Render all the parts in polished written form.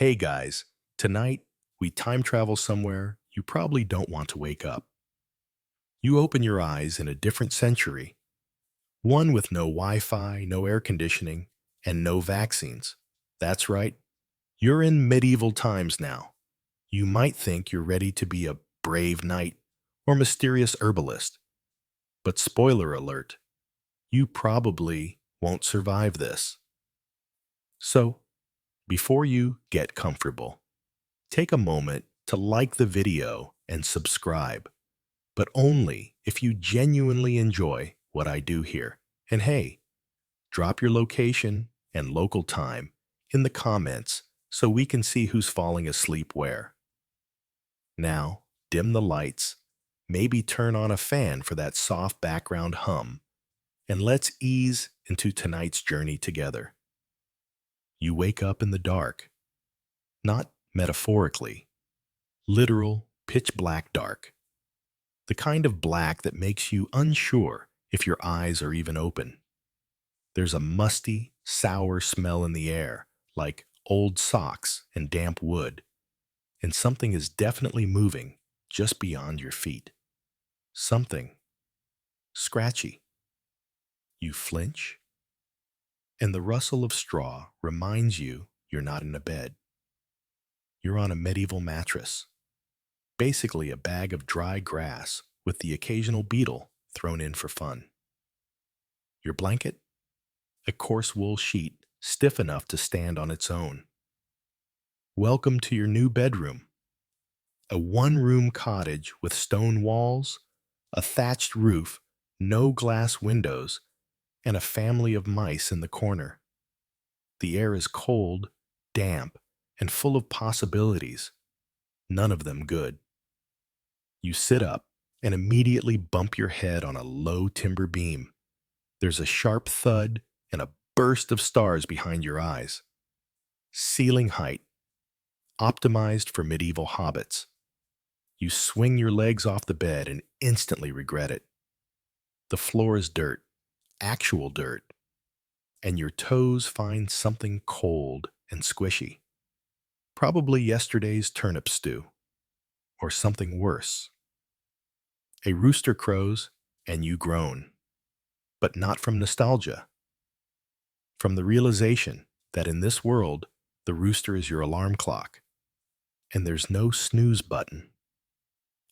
Hey guys, tonight we time travel somewhere you probably don't want to wake up. You open your eyes in a different century, one with no Wi-Fi, no air conditioning, and no vaccines. That's right, you're in medieval times now. You might think you're ready to be a brave knight or mysterious herbalist, but spoiler alert, you probably won't survive this. So, before you get comfortable, take a moment to like the video and subscribe, but only if you genuinely enjoy what I do here. And hey, drop your location and local time in the comments so we can see who's falling asleep where. Now, dim the lights, maybe turn on a fan for that soft background hum, and let's ease into tonight's journey together. You wake up in the dark, not metaphorically, literal pitch black dark. The kind of black that makes you unsure if your eyes are even open. There's a musty, sour smell in the air, like old socks and damp wood, and something is definitely moving just beyond your feet. Something scratchy. You flinch, and the rustle of straw reminds you you're not in a bed. You're on a medieval mattress, basically a bag of dry grass with the occasional beetle thrown in for fun. Your blanket? A coarse wool sheet stiff enough to stand on its own. Welcome to your new bedroom, a one-room cottage with stone walls, a thatched roof, no glass windows, and a family of mice in the corner. The air is cold, damp, and full of possibilities, none of them good. You sit up and immediately bump your head on a low timber beam. There's a sharp thud and a burst of stars behind your eyes. Ceiling height, optimized for medieval hobbits. You swing your legs off the bed and instantly regret it. The floor is dirt, actual dirt, and your toes find something cold and squishy. Probably yesterday's turnip stew, or something worse. A rooster crows and you groan, but not from nostalgia, from the realization that in this world, the rooster is your alarm clock, and there's no snooze button.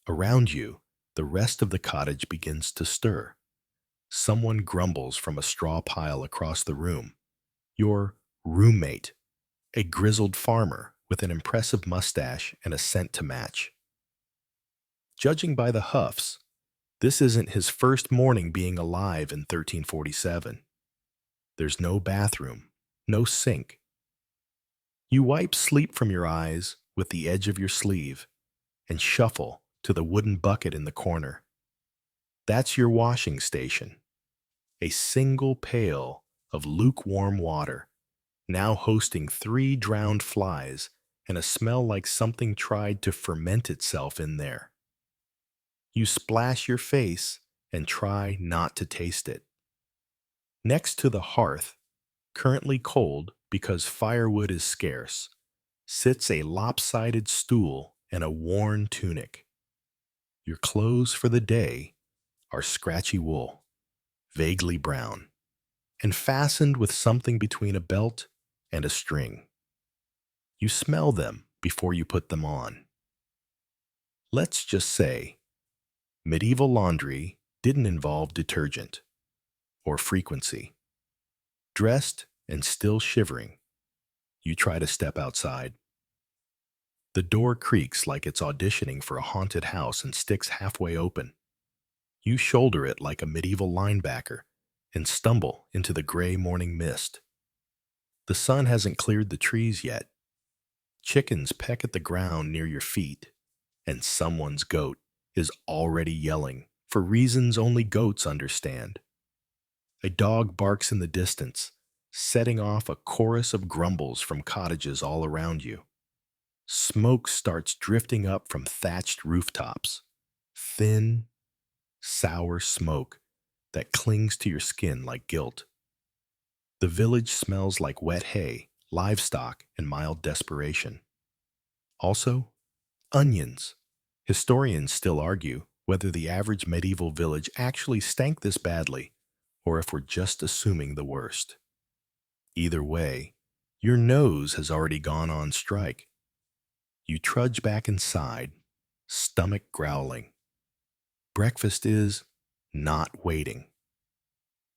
Around you, the rest of the cottage begins to stir. Someone grumbles from a straw pile across the room. Your roommate, a grizzled farmer with an impressive mustache and a scent to match. Judging by the huffs, this isn't his first morning being alive in 1347. There's no bathroom, no sink. You wipe sleep from your eyes with the edge of your sleeve and shuffle to the wooden bucket in the corner. That's your washing station. A single pail of lukewarm water, now hosting 3 drowned flies and a smell like something tried to ferment itself in there. You splash your face and try not to taste it. Next to the hearth, currently cold because firewood is scarce, sits a lopsided stool and a worn tunic. Your clothes for the day are scratchy wool, vaguely brown, and fastened with something between a belt and a string. You smell them before you put them on. Let's just say, medieval laundry didn't involve detergent or frequency. Dressed and still shivering, you try to step outside. The door creaks like it's auditioning for a haunted house and sticks halfway open. You shoulder it like a medieval linebacker and stumble into the gray morning mist. The sun hasn't cleared the trees yet. Chickens peck at the ground near your feet, and someone's goat is already yelling for reasons only goats understand. A dog barks in the distance, setting off a chorus of grumbles from cottages all around you. Smoke starts drifting up from thatched rooftops. Thin, sour smoke that clings to your skin like guilt. The village smells like wet hay, livestock, and mild desperation. Also, onions. Historians still argue whether the average medieval village actually stank this badly, or if we're just assuming the worst. Either way, your nose has already gone on strike. You trudge back inside, stomach growling. Breakfast is not waiting.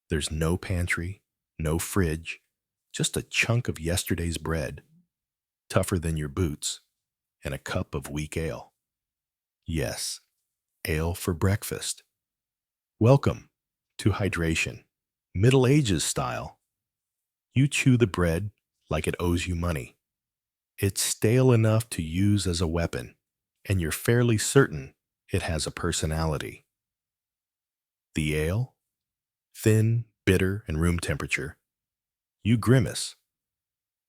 There's no pantry, no fridge, just a chunk of yesterday's bread, tougher than your boots, and a cup of weak ale. Yes, ale for breakfast. Welcome to hydration, Middle Ages style. You chew the bread like it owes you money. It's stale enough to use as a weapon, and you're fairly certain it has a personality. The ale? Thin, bitter, and room temperature. You grimace.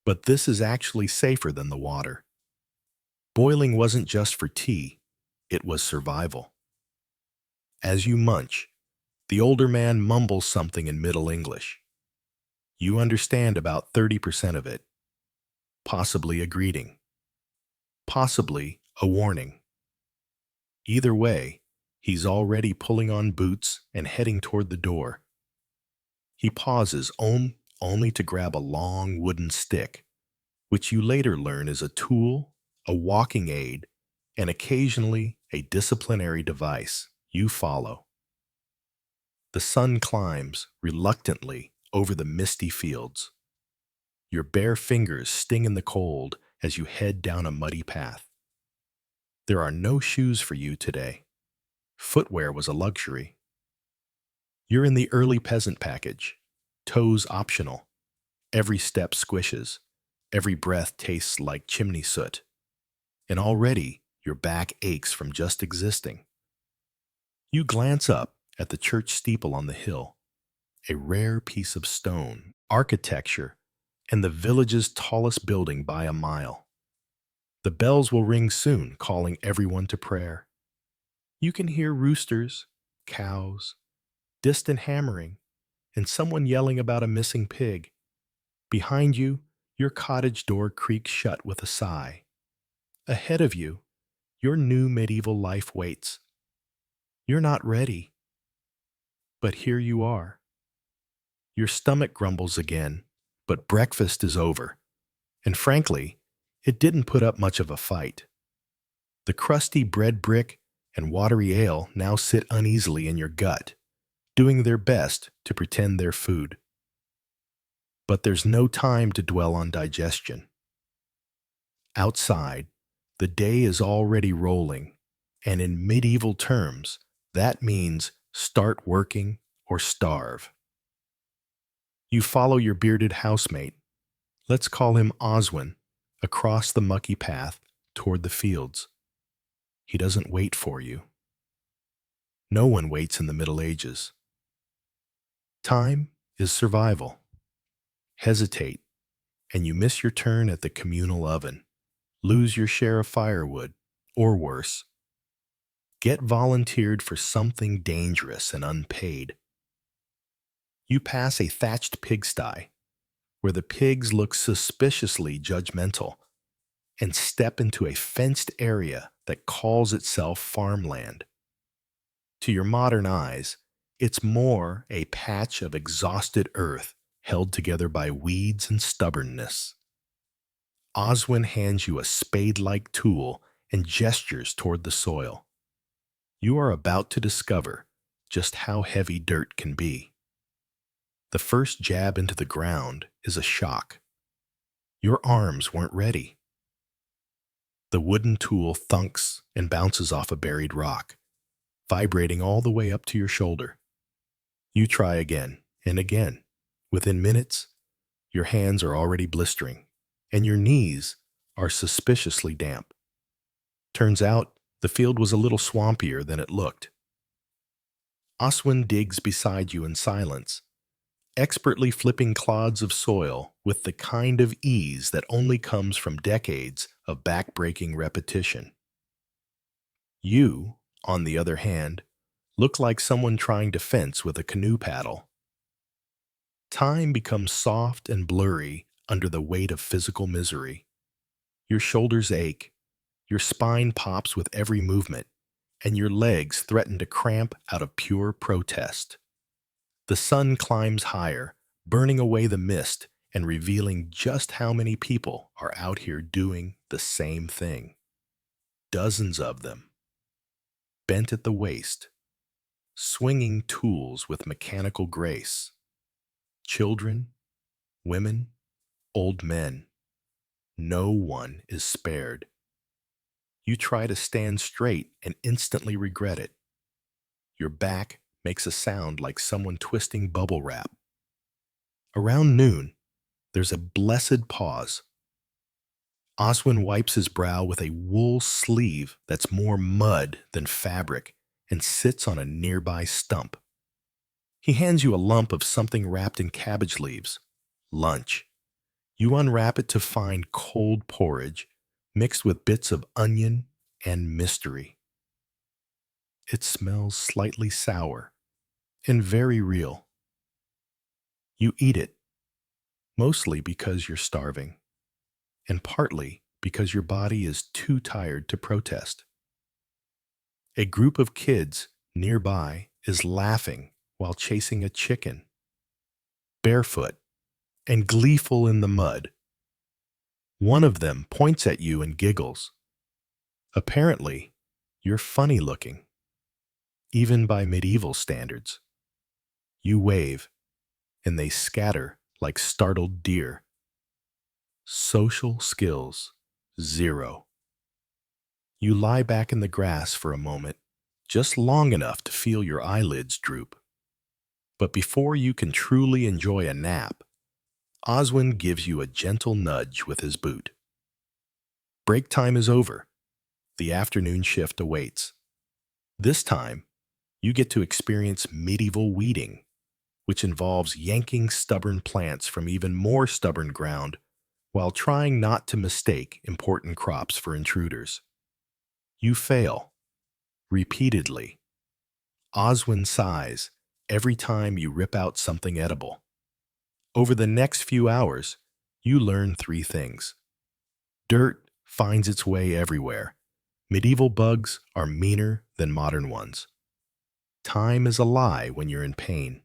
But this is actually safer than the water. Boiling wasn't just for tea, it was survival. As you munch, the older man mumbles something in Middle English. You understand about 30% of it. Possibly a greeting. Possibly a warning. Either way, he's already pulling on boots and heading toward the door. He pauses only to grab a long wooden stick, which you later learn is a tool, a walking aid, and occasionally a disciplinary device. You follow. The sun climbs reluctantly over the misty fields. Your bare fingers sting in the cold as you head down a muddy path. There are no shoes for you today. Footwear was a luxury. You're in the early peasant package. Toes optional. Every step squishes. Every breath tastes like chimney soot. And already your back aches from just existing. You glance up at the church steeple on the hill, a rare piece of stone, architecture, and the village's tallest building by a mile. The bells will ring soon, calling everyone to prayer. You can hear roosters, cows, distant hammering, and someone yelling about a missing pig. Behind you, your cottage door creaks shut with a sigh. Ahead of you, your new medieval life waits. You're not ready, but here you are. Your stomach grumbles again, but breakfast is over. And frankly, it didn't put up much of a fight. The crusty bread brick and watery ale now sit uneasily in your gut, doing their best to pretend they're food. But there's no time to dwell on digestion. Outside, the day is already rolling, and in medieval terms, that means start working or starve. You follow your bearded housemate, let's call him Oswin, across the mucky path toward the fields. He doesn't wait for you. No one waits in the Middle Ages. Time is survival. Hesitate, and you miss your turn at the communal oven, lose your share of firewood, or worse, get volunteered for something dangerous and unpaid. You pass a thatched pigsty, where the pigs look suspiciously judgmental, and step into a fenced area that calls itself farmland. To your modern eyes, it's more a patch of exhausted earth held together by weeds and stubbornness. Oswin hands you a spade-like tool and gestures toward the soil. You are about to discover just how heavy dirt can be. The first jab into the ground is a shock. Your arms weren't ready. The wooden tool thunks and bounces off a buried rock, vibrating all the way up to your shoulder. You try again and again. Within minutes, your hands are already blistering, and your knees are suspiciously damp. Turns out, the field was a little swampier than it looked. Oswin digs beside you in silence, expertly flipping clods of soil with the kind of ease that only comes from decades of back-breaking repetition. You, on the other hand, look like someone trying to fence with a canoe paddle. Time becomes soft and blurry under the weight of physical misery. Your shoulders ache, your spine pops with every movement, and your legs threaten to cramp out of pure protest. The sun climbs higher, burning away the mist and revealing just how many people are out here doing the same thing. Dozens of them, bent at the waist, swinging tools with mechanical grace. Children, women, old men, no one is spared. You try to stand straight and instantly regret it. Your back makes a sound like someone twisting bubble wrap. Around noon, there's a blessed pause. Oswin wipes his brow with a wool sleeve that's more mud than fabric and sits on a nearby stump. He hands you a lump of something wrapped in cabbage leaves. Lunch. You unwrap it to find cold porridge mixed with bits of onion and mystery. It smells slightly sour and very real. You eat it, mostly because you're starving, and partly because your body is too tired to protest. A group of kids nearby is laughing while chasing a chicken, barefoot and gleeful in the mud. One of them points at you and giggles. Apparently, you're funny looking, even by medieval standards. You wave, and they scatter like startled deer. Social skills, 0. You lie back in the grass for a moment, just long enough to feel your eyelids droop. But before you can truly enjoy a nap, Oswin gives you a gentle nudge with his boot. Break time is over. The afternoon shift awaits. This time, you get to experience medieval weeding, which involves yanking stubborn plants from even more stubborn ground while trying not to mistake important crops for intruders. You fail, repeatedly. Oswin sighs every time you rip out something edible. Over the next few hours, you learn 3 things. Dirt finds its way everywhere. Medieval bugs are meaner than modern ones. Time is a lie when you're in pain.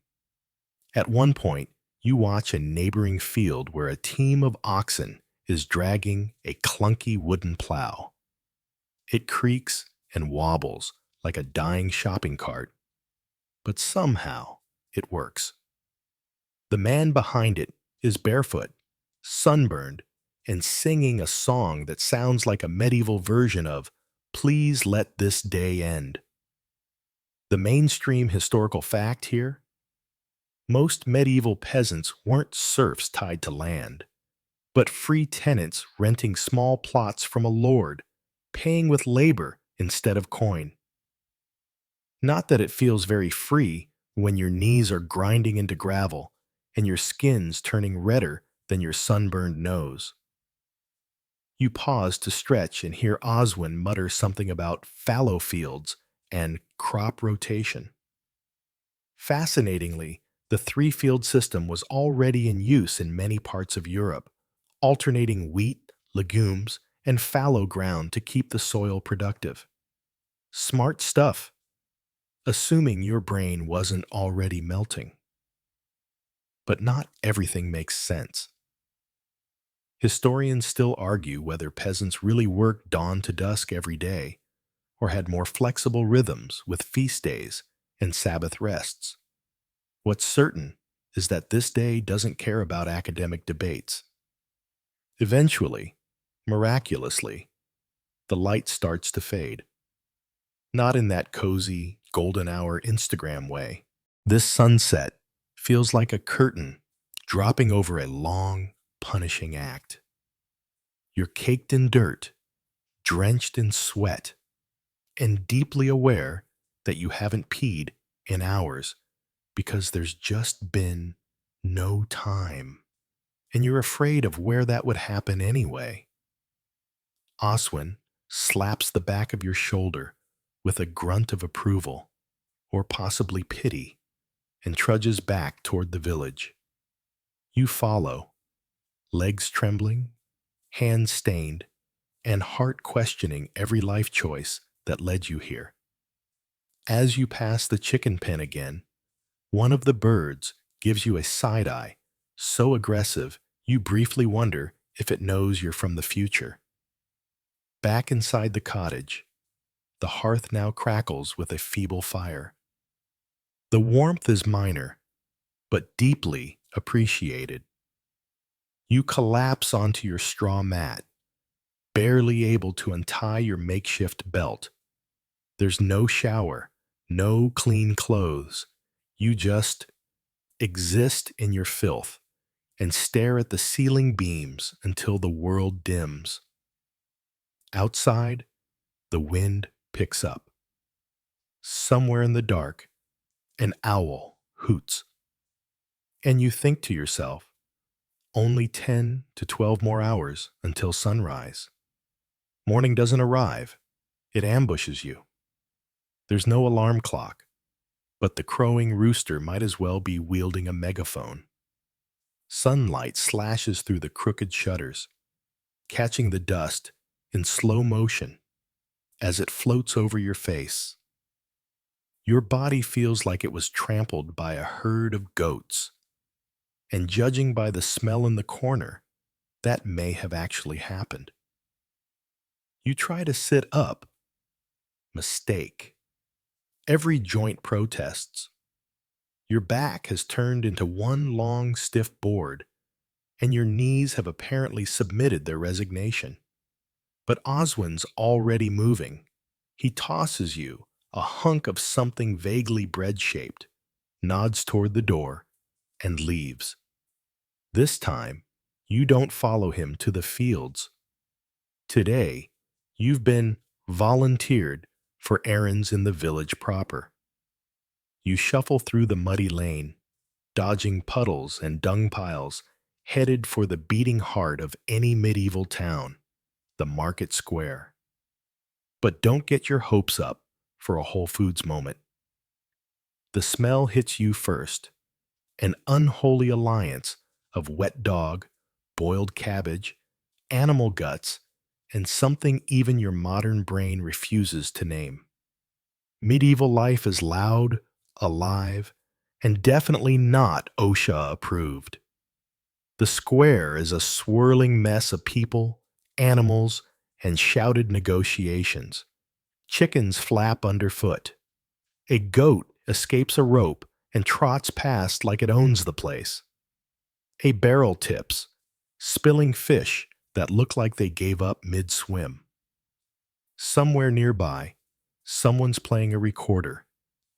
At one point, you watch a neighboring field where a team of oxen is dragging a clunky wooden plow. It creaks and wobbles like a dying shopping cart, but somehow it works. The man behind it is barefoot, sunburned, and singing a song that sounds like a medieval version of "Please Let This Day End." The mainstream historical fact here: most medieval peasants weren't serfs tied to land, but free tenants renting small plots from a lord, paying with labor instead of coin. Not that it feels very free when your knees are grinding into gravel and your skin's turning redder than your sunburned nose. You pause to stretch and hear Oswin mutter something about fallow fields and crop rotation. Fascinatingly, the 3-field system was already in use in many parts of Europe, alternating wheat, legumes, and fallow ground to keep the soil productive. Smart stuff, assuming your brain wasn't already melting. But not everything makes sense. Historians still argue whether peasants really worked dawn to dusk every day, or had more flexible rhythms with feast days and Sabbath rests. What's certain is that this day doesn't care about academic debates. Eventually, miraculously, the light starts to fade. Not in that cozy, golden hour Instagram way. This sunset feels like a curtain dropping over a long, punishing act. You're caked in dirt, drenched in sweat, and deeply aware that you haven't peed in hours because there's just been no time, and you're afraid of where that would happen anyway. Oswin slaps the back of your shoulder with a grunt of approval, or possibly pity, and trudges back toward the village. You follow, legs trembling, hands stained, and heart questioning every life choice that led you here. As you pass the chicken pen again, one of the birds gives you a side eye, so aggressive you briefly wonder if it knows you're from the future. Back inside the cottage, the hearth now crackles with a feeble fire. The warmth is minor, but deeply appreciated. You collapse onto your straw mat, barely able to untie your makeshift belt. There's no shower, no clean clothes. You just exist in your filth and stare at the ceiling beams until the world dims. Outside, the wind picks up. Somewhere in the dark, an owl hoots. And you think to yourself, only 10 to 12 more hours until sunrise. Morning doesn't arrive, it ambushes you. There's no alarm clock, but the crowing rooster might as well be wielding a megaphone. Sunlight slashes through the crooked shutters, catching the dust in slow motion as it floats over your face. Your body feels like it was trampled by a herd of goats, and judging by the smell in the corner, that may have actually happened. You try to sit up. Mistake. Every joint protests. Your back has turned into one long, stiff board, and your knees have apparently submitted their resignation. But Oswin's already moving. He tosses you a hunk of something vaguely bread-shaped, nods toward the door, and leaves. This time, you don't follow him to the fields. Today, you've been volunteered for errands in the village proper. You shuffle through the muddy lane, dodging puddles and dung piles, headed for the beating heart of any medieval town, the market square. But don't get your hopes up for a Whole Foods moment. The smell hits you first, an unholy alliance of wet dog, boiled cabbage, animal guts, and something even your modern brain refuses to name. Medieval life is loud, alive, and definitely not OSHA approved. The square is a swirling mess of people, animals, and shouted negotiations. Chickens flap underfoot. A goat escapes a rope and trots past like it owns the place. A barrel tips, spilling fish that look like they gave up mid-swim. Somewhere nearby, someone's playing a recorder,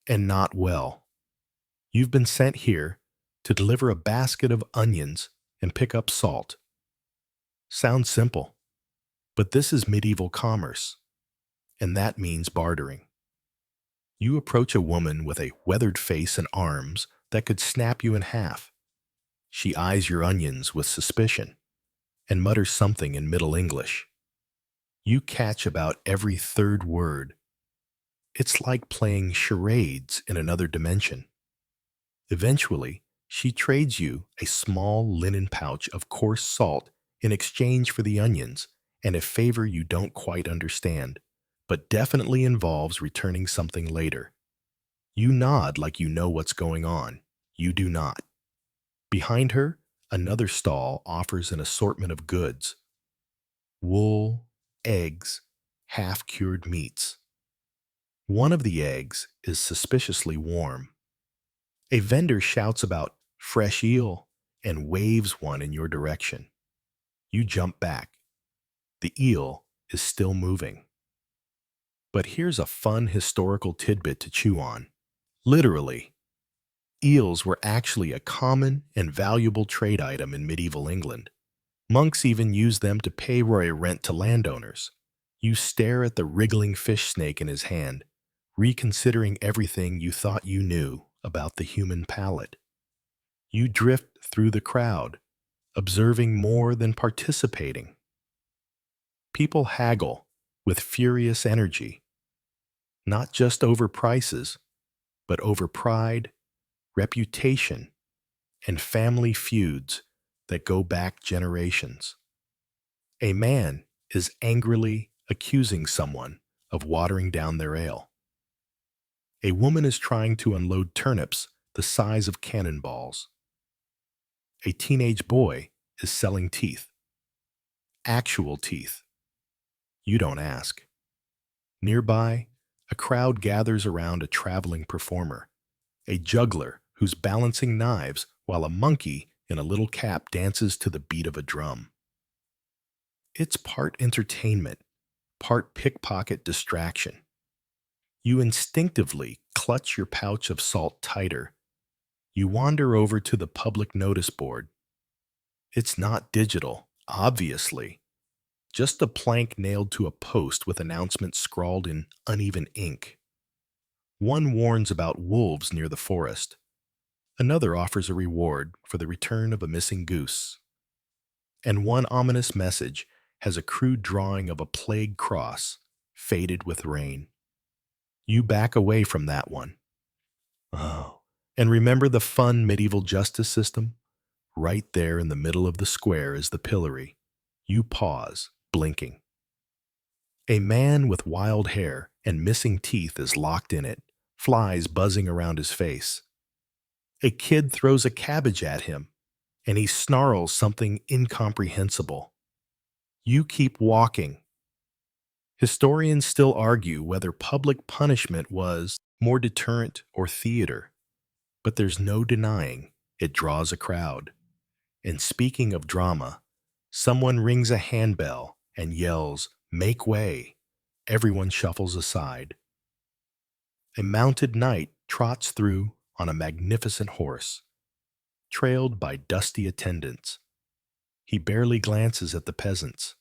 and not well. You've been sent here to deliver a basket of onions and pick up salt. Sounds simple, but this is medieval commerce, and that means bartering. You approach a woman with a weathered face and arms that could snap you in half. She eyes your onions with suspicion and mutters something in Middle English. You catch about every third word. It's like playing charades in another dimension. Eventually, she trades you a small linen pouch of coarse salt in exchange for the onions and a favor you don't quite understand, but definitely involves returning something later. You nod like you know what's going on. You do not. Behind her, another stall offers an assortment of goods: wool, eggs, half-cured meats. One of the eggs is suspiciously warm. A vendor shouts about fresh eel and waves one in your direction. You jump back. The eel is still moving. But here's a fun historical tidbit to chew on. Literally, eels were actually a common and valuable trade item in medieval England. Monks even used them to pay royal rent to landowners. You stare at the wriggling fish snake in his hand, reconsidering everything you thought you knew about the human palate. You drift through the crowd, observing more than participating. People haggle with furious energy, not just over prices, but over pride, reputation, and family feuds that go back generations. A man is angrily accusing someone of watering down their ale. A woman is trying to unload turnips the size of cannonballs. A teenage boy is selling teeth. Actual teeth. You don't ask. Nearby, a crowd gathers around a traveling performer, a juggler who's balancing knives while a monkey in a little cap dances to the beat of a drum. It's part entertainment, part pickpocket distraction. You instinctively clutch your pouch of salt tighter. You wander over to the public notice board. It's not digital, obviously. Just a plank nailed to a post with announcements scrawled in uneven ink. One warns about wolves near the forest. Another offers a reward for the return of a missing goose. And one ominous message has a crude drawing of a plague cross, faded with rain. You back away from that one. Oh. And remember the fun medieval justice system? Right there in the middle of the square is the pillory. You pause, blinking. A man with wild hair and missing teeth is locked in it, flies buzzing around his face. A kid throws a cabbage at him, and he snarls something incomprehensible. You keep walking. Historians still argue whether public punishment was more deterrent or theater, but there's no denying it draws a crowd. And speaking of drama, someone rings a handbell and yells, "Make way!" Everyone shuffles aside. A mounted knight trots through on a magnificent horse, trailed by dusty attendants. He barely glances at the peasants,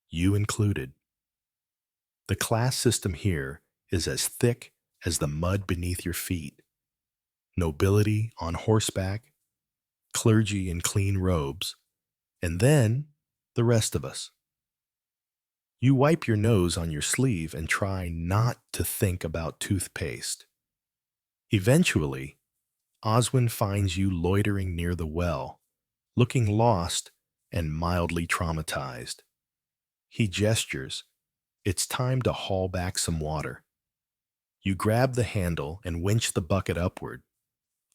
you included. The class system here is as thick as the mud beneath your feet. Nobility on horseback, clergy in clean robes, and then the rest of us. You wipe your nose on your sleeve and try not to think about toothpaste. Eventually, Oswin finds you loitering near the well, looking lost and mildly traumatized. He gestures. It's time to haul back some water. You grab the handle and winch the bucket upward,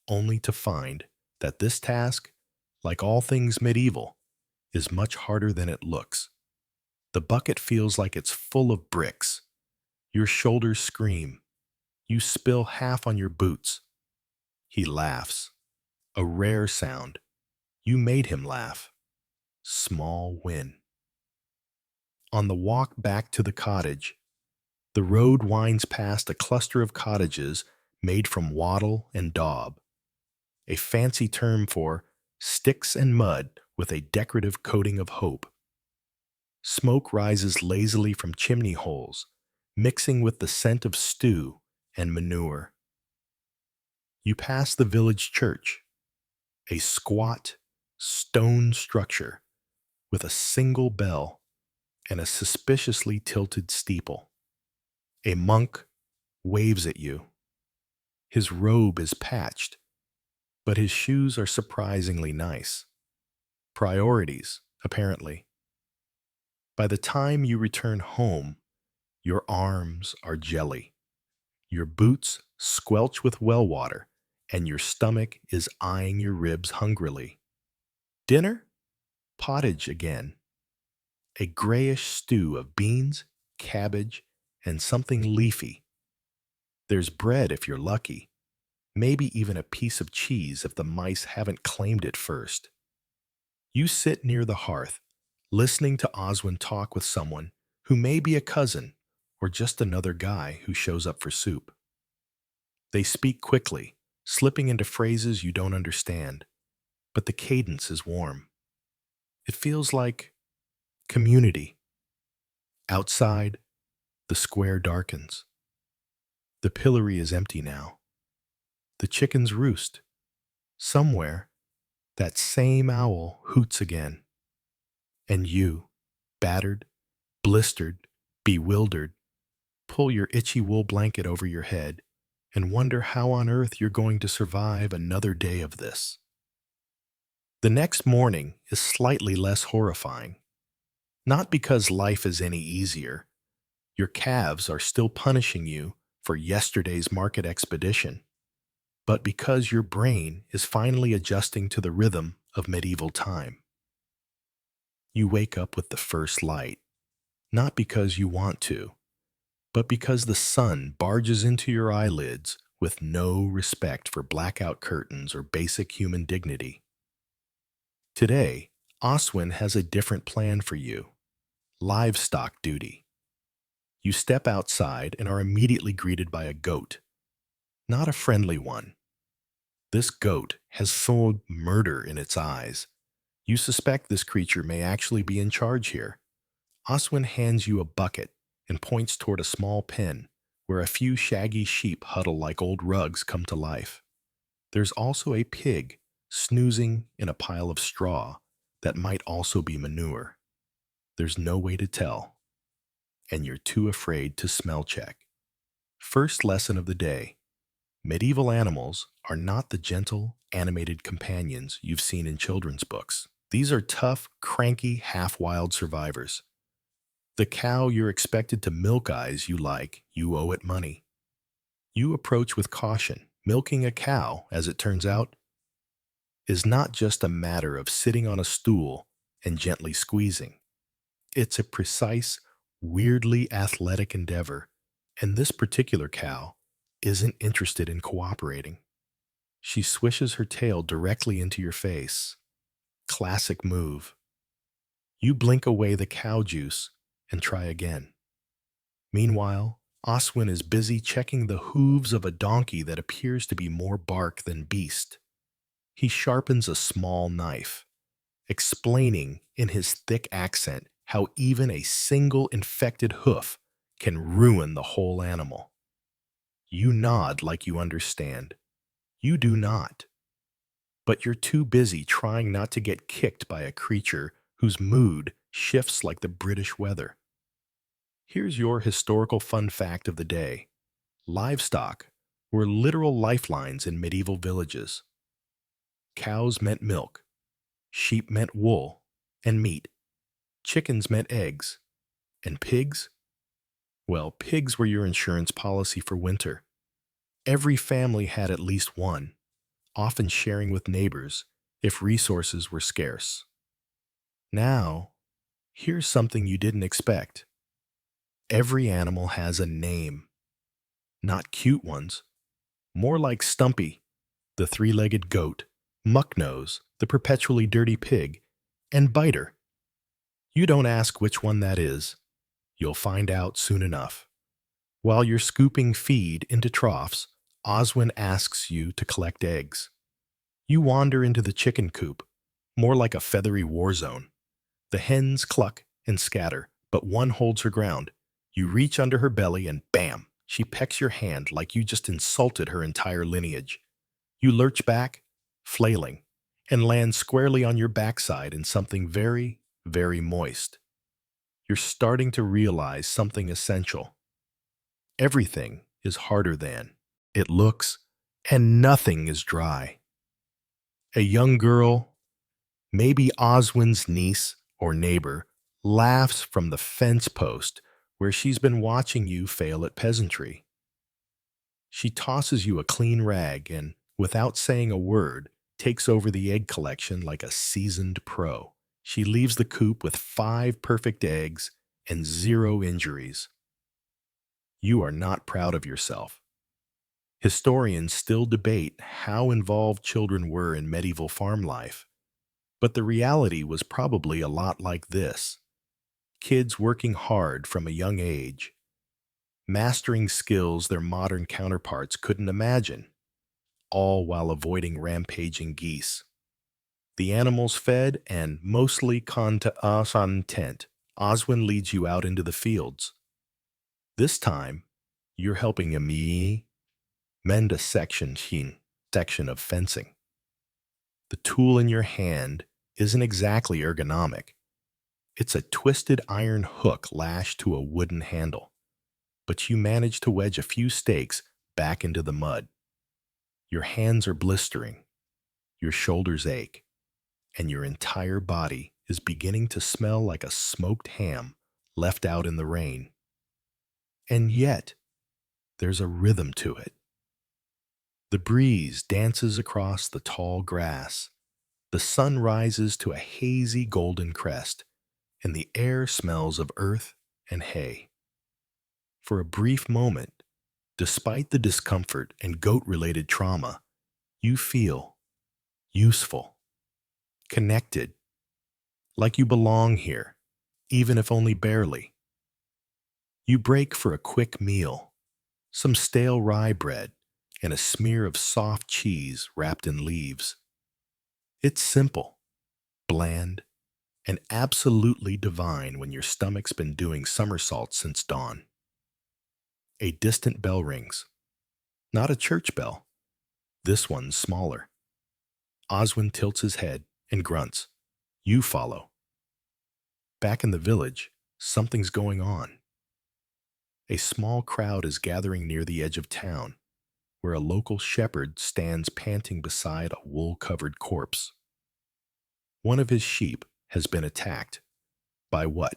only to find that this task, like all things medieval, is much harder than it looks. The bucket feels like it's full of bricks. Your shoulders scream. You spill half on your boots. He laughs. A rare sound. You made him laugh. Small win. On the walk back to the cottage, the road winds past a cluster of cottages made from wattle and daub, a fancy term for sticks and mud with a decorative coating of hope. Smoke rises lazily from chimney holes, mixing with the scent of stew and manure. You pass the village church, a squat, stone structure with a single bell and a suspiciously tilted steeple. A monk waves at you. His robe is patched, but his shoes are surprisingly nice. Priorities, apparently. By the time you return home, your arms are jelly. Your boots squelch with well water, and your stomach is eyeing your ribs hungrily. Dinner? Pottage again. A grayish stew of beans, cabbage, and something leafy. There's bread if you're lucky, maybe even a piece of cheese if the mice haven't claimed it first. You sit near the hearth, listening to Oswin talk with someone who may be a cousin or just another guy who shows up for soup. They speak quickly, slipping into phrases you don't understand, but the cadence is warm. It feels like community. Outside, the square darkens. The pillory is empty now. The chickens roost. Somewhere, that same owl hoots again. And you, battered, blistered, bewildered, pull your itchy wool blanket over your head and wonder how on earth you're going to survive another day of this. The next morning is slightly less horrifying, not because life is any easier. Your calves are still punishing you for yesterday's market expedition, but because your brain is finally adjusting to the rhythm of medieval time. You wake up with the first light, not because you want to, but because the sun barges into your eyelids with no respect for blackout curtains or basic human dignity. Today, Oswin has a different plan for you: livestock duty. You step outside and are immediately greeted by a goat, not a friendly one. This goat has full murder in its eyes. You suspect this creature may actually be in charge here. Oswin hands you a bucket and points toward a small pen where a few shaggy sheep huddle like old rugs come to life. There's also a pig snoozing in a pile of straw that might also be manure. There's no way to tell, and you're too afraid to smell check. First lesson of the day: medieval animals are not the gentle, animated companions you've seen in children's books. These are tough, cranky, half-wild survivors. The cow you're expected to milk eyes you like, you owe it money. You approach with caution. Milking a cow, as it turns out, is not just a matter of sitting on a stool and gently squeezing. It's a precise, weirdly athletic endeavor, and this particular cow isn't interested in cooperating. She swishes her tail directly into your face. Classic move. You blink away the cow juice and try again. Meanwhile, Oswin is busy checking the hooves of a donkey that appears to be more bark than beast. He sharpens a small knife, explaining in his thick accent how even a single infected hoof can ruin the whole animal. You nod like you understand. You do not. But you're too busy trying not to get kicked by a creature whose mood shifts like the British weather. Here's your historical fun fact of the day. Livestock were literal lifelines in medieval villages. Cows meant milk, sheep meant wool and meat, chickens meant eggs, and pigs? Well, pigs were your insurance policy for winter. Every family had at least one, often sharing with neighbors if resources were scarce. Now, here's something you didn't expect. Every animal has a name. Not cute ones, more like Stumpy, the three-legged goat, Mucknose, the perpetually dirty pig, and Biter. You don't ask which one that is. You'll find out soon enough. While you're scooping feed into troughs, Oswin asks you to collect eggs. You wander into the chicken coop, more like a feathery war zone. The hens cluck and scatter, but one holds her ground. You reach under her belly and bam, she pecks your hand like you just insulted her entire lineage. You lurch back, flailing, and land squarely on your backside in something very, very moist. You're starting to realize something essential. Everything is harder than it looks, and nothing is dry. A young girl, maybe Oswin's niece or neighbor, laughs from the fence post where she's been watching you fail at peasantry. She tosses you a clean rag and, without saying a word, takes over the egg collection like a seasoned pro. She leaves the coop with 5 perfect eggs and 0 injuries. You are not proud of yourself. Historians still debate how involved children were in medieval farm life, but the reality was probably a lot like this. Kids working hard from a young age, mastering skills their modern counterparts couldn't imagine, all while avoiding rampaging geese. The animals fed and mostly content, Oswin leads you out into the fields. This time, you're helping me mend a section of fencing. The tool in your hand isn't exactly ergonomic. It's a twisted iron hook lashed to a wooden handle, but you manage to wedge a few stakes back into the mud. Your hands are blistering. Your shoulders ache. and your entire body is beginning to smell like a smoked ham left out in the rain. And yet, there's a rhythm to it. The breeze dances across the tall grass, the sun rises to a hazy golden crest, and the air smells of earth and hay. For a brief moment, despite the discomfort and goat-related trauma, you feel useful, connected, like you belong here, even if only barely. You break for a quick meal, some stale rye bread, and a smear of soft cheese wrapped in leaves. It's simple, bland, and absolutely divine when your stomach's been doing somersaults since dawn. A distant bell rings. Not a church bell. This one's smaller. Oswin tilts his head and grunts. You follow. Back in the village, something's going on. A small crowd is gathering near the edge of town, where a local shepherd stands panting beside a wool-covered corpse. One of his sheep has been attacked. By what?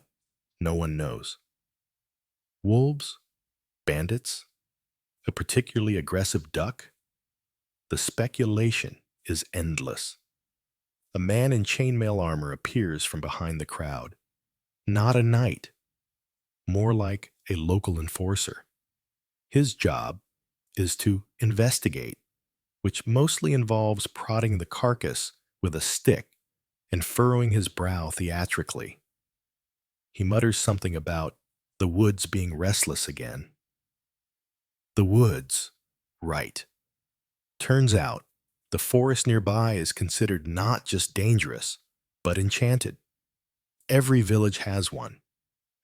No one knows. Wolves? Bandits? A particularly aggressive duck? The speculation is endless. A man in chainmail armor appears from behind the crowd. Not a knight. More like a local enforcer. His job is to investigate, which mostly involves prodding the carcass with a stick and furrowing his brow theatrically. He mutters something about the woods being restless again. The woods, right. Turns out, the forest nearby is considered not just dangerous, but enchanted. Every village has one,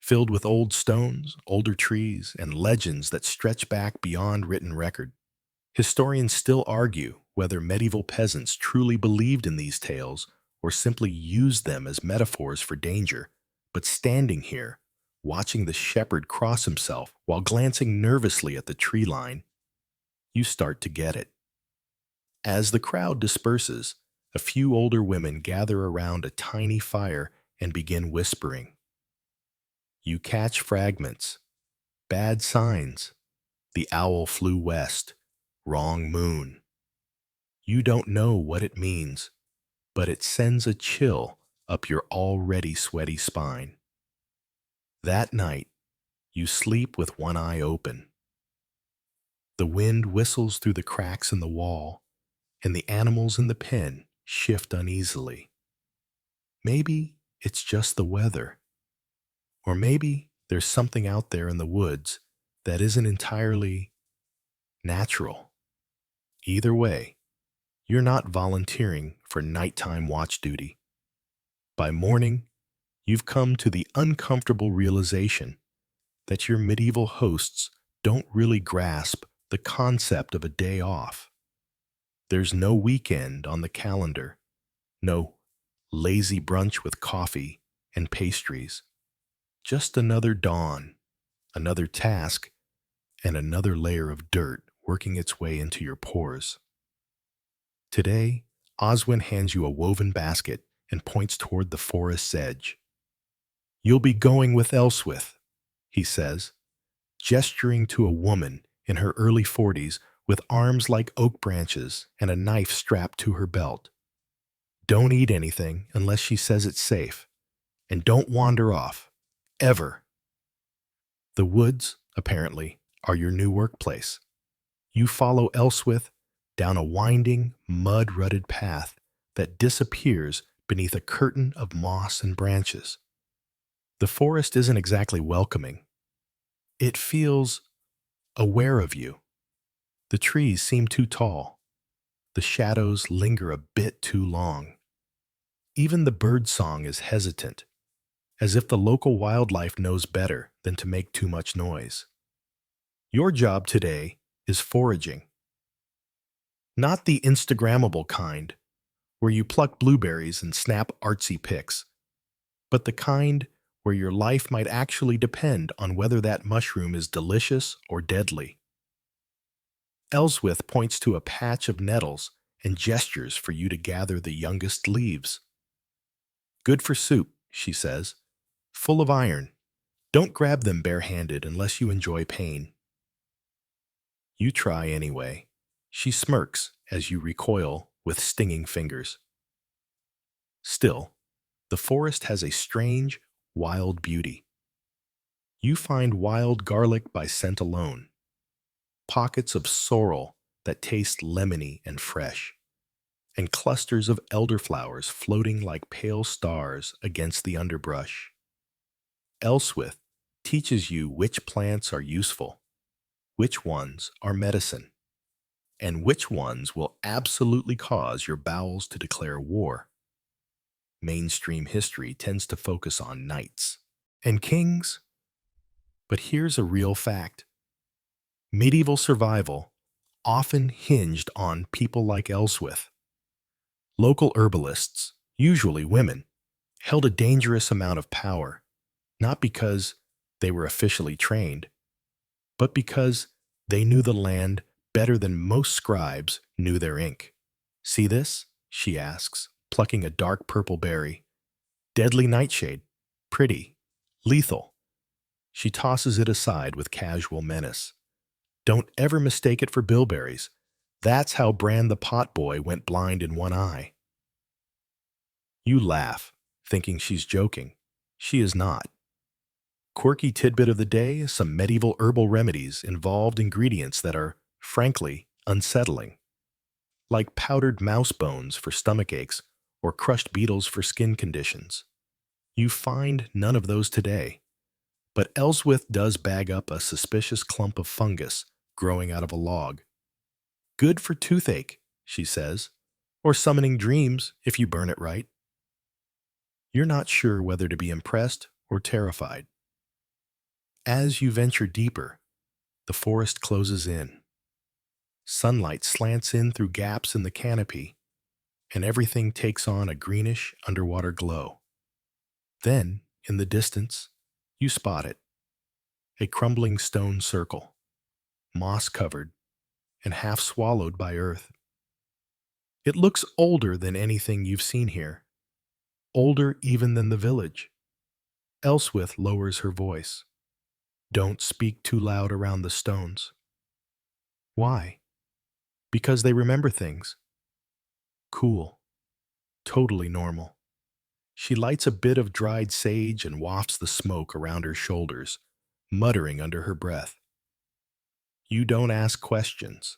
filled with old stones, older trees, and legends that stretch back beyond written record. Historians still argue whether medieval peasants truly believed in these tales or simply used them as metaphors for danger, but standing here, watching the shepherd cross himself while glancing nervously at the tree line, you start to get it. As the crowd disperses, a few older women gather around a tiny fire and begin whispering. You catch fragments. Bad signs. The owl flew west. Wrong moon. You don't know what it means, but it sends a chill up your already sweaty spine. That night, you sleep with one eye open. The wind whistles through the cracks in the wall, and the animals in the pen shift uneasily. Maybe it's just the weather. Or maybe there's something out there in the woods that isn't entirely natural. Either way, you're not volunteering for nighttime watch duty. By morning, you've come to the uncomfortable realization that your medieval hosts don't really grasp the concept of a day off. There's no weekend on the calendar, no lazy brunch with coffee and pastries. Just another dawn, another task, and another layer of dirt working its way into your pores. Today, Oswin hands you a woven basket and points toward the forest's edge. You'll be going with Elswith, he says, gesturing to a woman in her early 40s with arms like oak branches and a knife strapped to her belt. Don't eat anything unless she says it's safe, and don't wander off. Ever. The woods, apparently, are your new workplace. You follow Elswith down a winding, mud-rutted path that disappears beneath a curtain of moss and branches. The forest isn't exactly welcoming. It feels aware of you. The trees seem too tall. The shadows linger a bit too long. Even the bird song is hesitant, as if the local wildlife knows better than to make too much noise. Your job today is foraging. Not the Instagrammable kind, where you pluck blueberries and snap artsy pics, but the kind where your life might actually depend on whether that mushroom is delicious or deadly. Elswith points to a patch of nettles and gestures for you to gather the youngest leaves. Good for soup, she says. Full of iron. Don't grab them barehanded unless you enjoy pain. You try anyway. She smirks as you recoil with stinging fingers. Still, the forest has a strange, wild beauty. You find wild garlic by scent alone, pockets of sorrel that taste lemony and fresh, and clusters of elderflowers floating like pale stars against the underbrush. Elswith teaches you which plants are useful, which ones are medicine, and which ones will absolutely cause your bowels to declare war. Mainstream history tends to focus on knights and kings, but here's a real fact. Medieval survival often hinged on people like Elswith. Local herbalists, usually women, held a dangerous amount of power, not because they were officially trained, but because they knew the land better than most scribes knew their ink. See this? She asks, plucking a dark purple berry. Deadly nightshade. Pretty. Lethal. She tosses it aside with casual menace. Don't ever mistake it for bilberries. That's how Bran the potboy went blind in one eye. You laugh, thinking she's joking. She is not. Quirky tidbit of the day, some medieval herbal remedies involved ingredients that are, frankly, unsettling, like powdered mouse bones for stomach aches or crushed beetles for skin conditions. You find none of those today, but Elswith does bag up a suspicious clump of fungus growing out of a log. Good for toothache, she says, or summoning dreams if you burn it right. You're not sure whether to be impressed or terrified. As you venture deeper, the forest closes in. Sunlight slants in through gaps in the canopy, and everything takes on a greenish underwater glow. Then, in the distance, you spot it. A crumbling stone circle, moss-covered and half swallowed by earth. It looks older than anything you've seen here, older even than the village. Elswith lowers her voice. Don't speak too loud around the stones. Why? Because they remember things. Cool. Totally normal. She lights a bit of dried sage and wafts the smoke around her shoulders, muttering under her breath. You don't ask questions.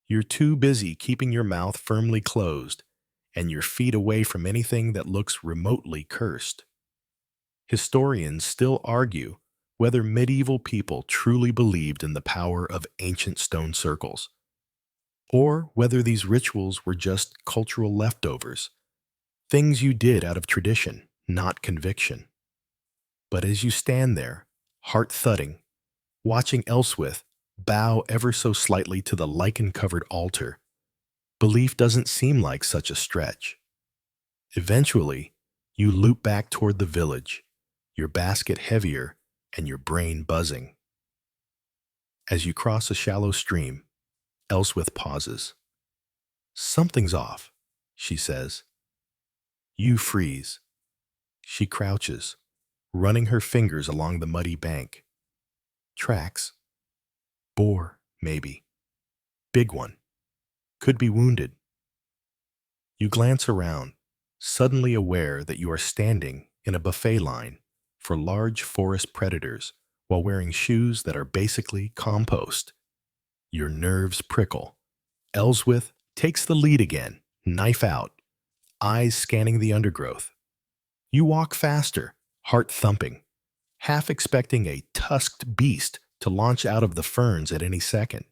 You're too busy keeping your mouth firmly closed and your feet away from anything that looks remotely cursed. Historians still argue whether medieval people truly believed in the power of ancient stone circles, or whether these rituals were just cultural leftovers, things you did out of tradition, not conviction. But as you stand there, heart thudding, watching Elswith bow ever so slightly to the lichen-covered altar, belief doesn't seem like such a stretch. Eventually, you loop back toward the village, your basket heavier and your brain buzzing. As you cross a shallow stream, Elswith pauses. Something's off, she says. You freeze. She crouches, running her fingers along the muddy bank. Tracks. Boar, maybe. Big one. Could be wounded. You glance around, suddenly aware that you are standing in a buffet line for large forest predators while wearing shoes that are basically compost. Your nerves prickle. Elswith takes the lead again, knife out, eyes scanning the undergrowth. You walk faster, heart thumping, half expecting a tusked beast to launch out of the ferns at any second.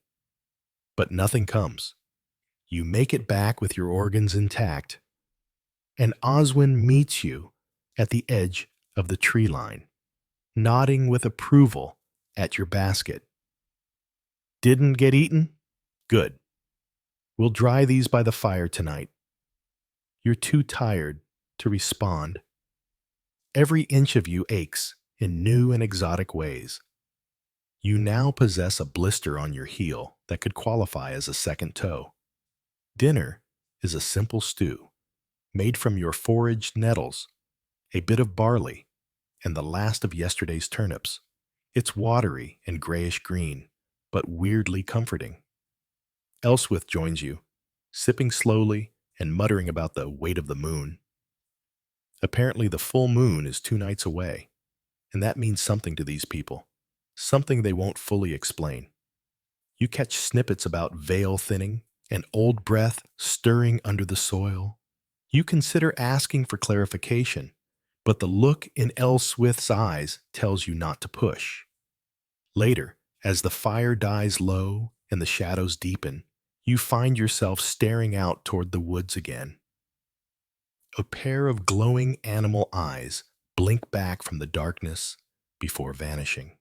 But nothing comes. You make it back with your organs intact, and Oswin meets you at the edge of the tree line, nodding with approval at your basket. Didn't get eaten? Good. We'll dry these by the fire tonight. You're too tired to respond. Every inch of you aches in new and exotic ways. You now possess a blister on your heel that could qualify as a second toe. Dinner is a simple stew, made from your foraged nettles, a bit of barley, and the last of yesterday's turnips. It's watery and grayish green, but weirdly comforting. Elswith joins you, sipping slowly and muttering about the weight of the moon. Apparently, the full moon is 2 nights away, and that means something to these people, something they won't fully explain. You catch snippets about veil thinning and old breath stirring under the soil. You consider asking for clarification, but the look in Elswith's eyes tells you not to push. Later, as the fire dies low and the shadows deepen, you find yourself staring out toward the woods again. A pair of glowing animal eyes blink back from the darkness before vanishing.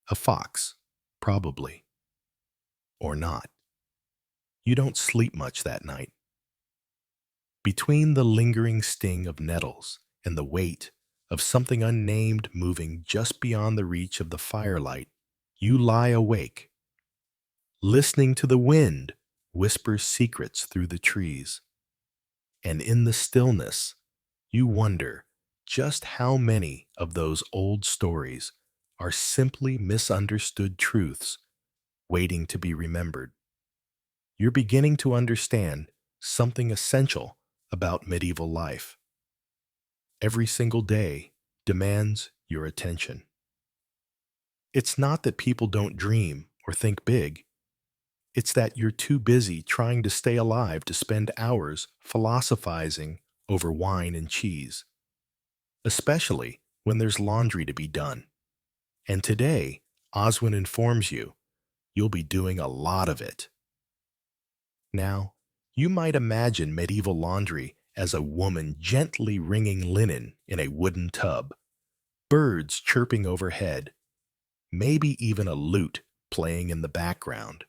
A fox, probably. Or not. You don't sleep much that night. Between the lingering sting of nettles and the weight of something unnamed moving just beyond the reach of the firelight, you lie awake, listening to the wind whisper secrets through the trees. And in the stillness, you wonder just how many of those old stories are simply misunderstood truths waiting to be remembered. You're beginning to understand something essential about medieval life. Every single day demands your attention. It's not that people don't dream or think big. It's that you're too busy trying to stay alive to spend hours philosophizing over wine and cheese, especially when there's laundry to be done. And today, Oswin informs you, you'll be doing a lot of it. Now, you might imagine medieval laundry as a woman gently wringing linen in a wooden tub, birds chirping overhead, maybe even a lute playing in the background.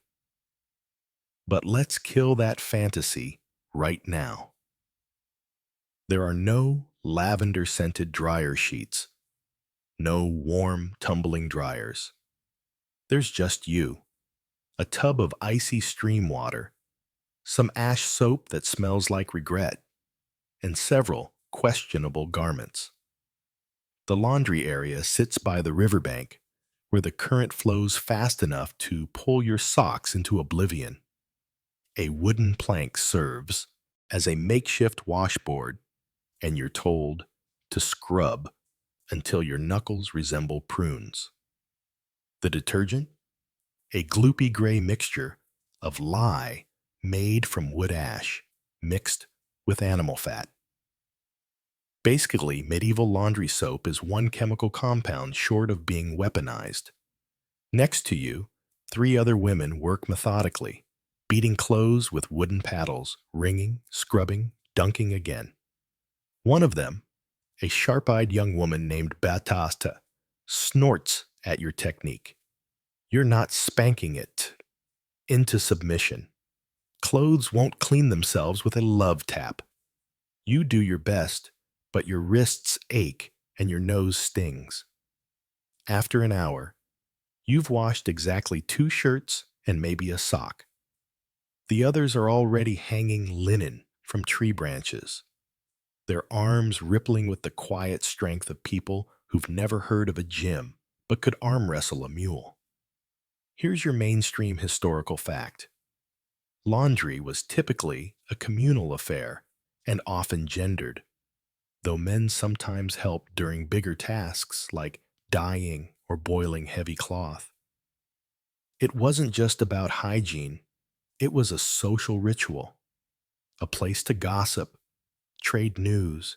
But let's kill that fantasy right now. There are no lavender-scented dryer sheets, no warm, tumbling dryers. There's just you, a tub of icy stream water, some ash soap that smells like regret, and several questionable garments. The laundry area sits by the riverbank, where the current flows fast enough to pull your socks into oblivion. A wooden plank serves as a makeshift washboard, and you're told to scrub until your knuckles resemble prunes. The detergent? A gloopy gray mixture of lye made from wood ash mixed with animal fat. Basically, medieval laundry soap is one chemical compound short of being weaponized. Next to you, 3 other women work methodically, beating clothes with wooden paddles, wringing, scrubbing, dunking again. One of them, a sharp-eyed young woman named Batasta, snorts at your technique. You're not spanking it into submission. Clothes won't clean themselves with a love tap. You do your best, but your wrists ache and your nose stings. After an hour, you've washed exactly 2 shirts and maybe a sock. The others are already hanging linen from tree branches, their arms rippling with the quiet strength of people who've never heard of a gym but could arm wrestle a mule. Here's your mainstream historical fact. Laundry was typically a communal affair and often gendered, though men sometimes helped during bigger tasks like dyeing or boiling heavy cloth. It wasn't just about hygiene, it was a social ritual, a place to gossip, trade news,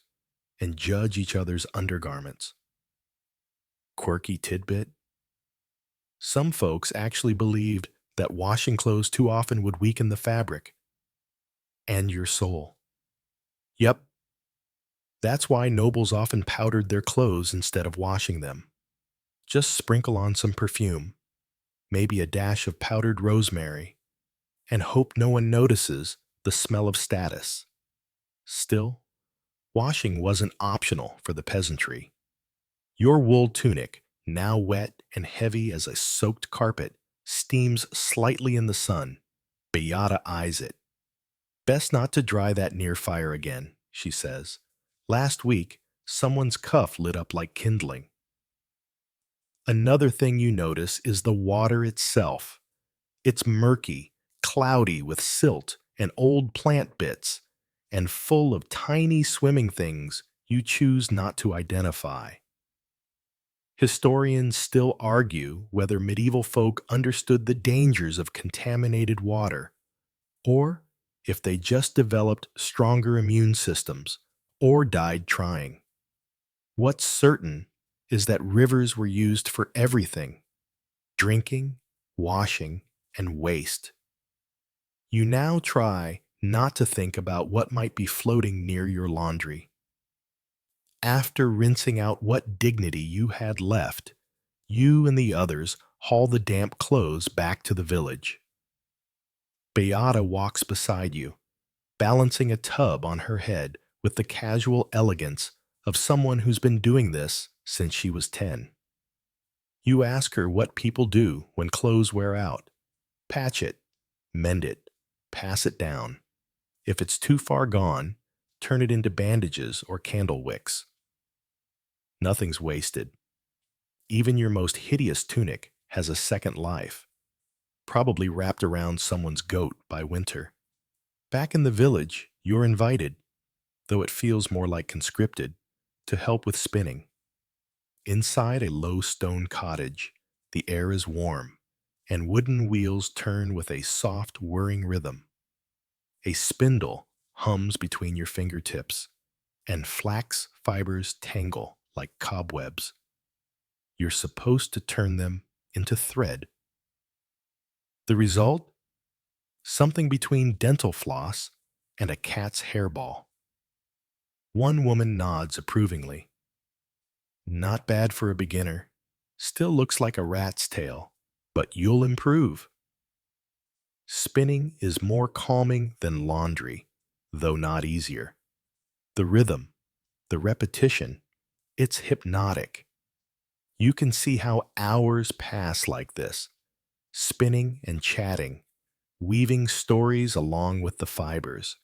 and judge each other's undergarments. Quirky tidbit? Some folks actually believed that washing clothes too often would weaken the fabric and your soul. Yep, that's why nobles often powdered their clothes instead of washing them. Just sprinkle on some perfume, maybe a dash of powdered rosemary, and hope no one notices the smell of status. Still, washing wasn't optional for the peasantry. Your wool tunic, now wet and heavy as a soaked carpet, steams slightly in the sun. Beata eyes it. Best not to dry that near fire again, she says. Last week, someone's cuff lit up like kindling. Another thing you notice is the water itself. It's murky, cloudy with silt and old plant bits, and full of tiny swimming things you choose not to identify. Historians still argue whether medieval folk understood the dangers of contaminated water, or if they just developed stronger immune systems or died trying. What's certain is that rivers were used for everything: drinking, washing, and waste. You now try not to think about what might be floating near your laundry. After rinsing out what dignity you had left, you and the others haul the damp clothes back to the village. Beata walks beside you, balancing a tub on her head with the casual elegance of someone who's been doing this since she was 10. You ask her what people do when clothes wear out. Patch it, mend it, pass it down. If it's too far gone, turn it into bandages or candle wicks. Nothing's wasted. Even your most hideous tunic has a second life, probably wrapped around someone's goat by winter. Back in the village, you're invited, though it feels more like conscripted, to help with spinning. Inside a low stone cottage, the air is warm, and wooden wheels turn with a soft, whirring rhythm. A spindle hums between your fingertips, and flax fibers tangle like cobwebs. You're supposed to turn them into thread. The result? Something between dental floss and a cat's hairball. One woman nods approvingly. Not bad for a beginner. Still looks like a rat's tail, but you'll improve. Spinning is more calming than laundry, though not easier. The rhythm, the repetition, it's hypnotic. You can see how hours pass like this, spinning and chatting, weaving stories along with the fibers.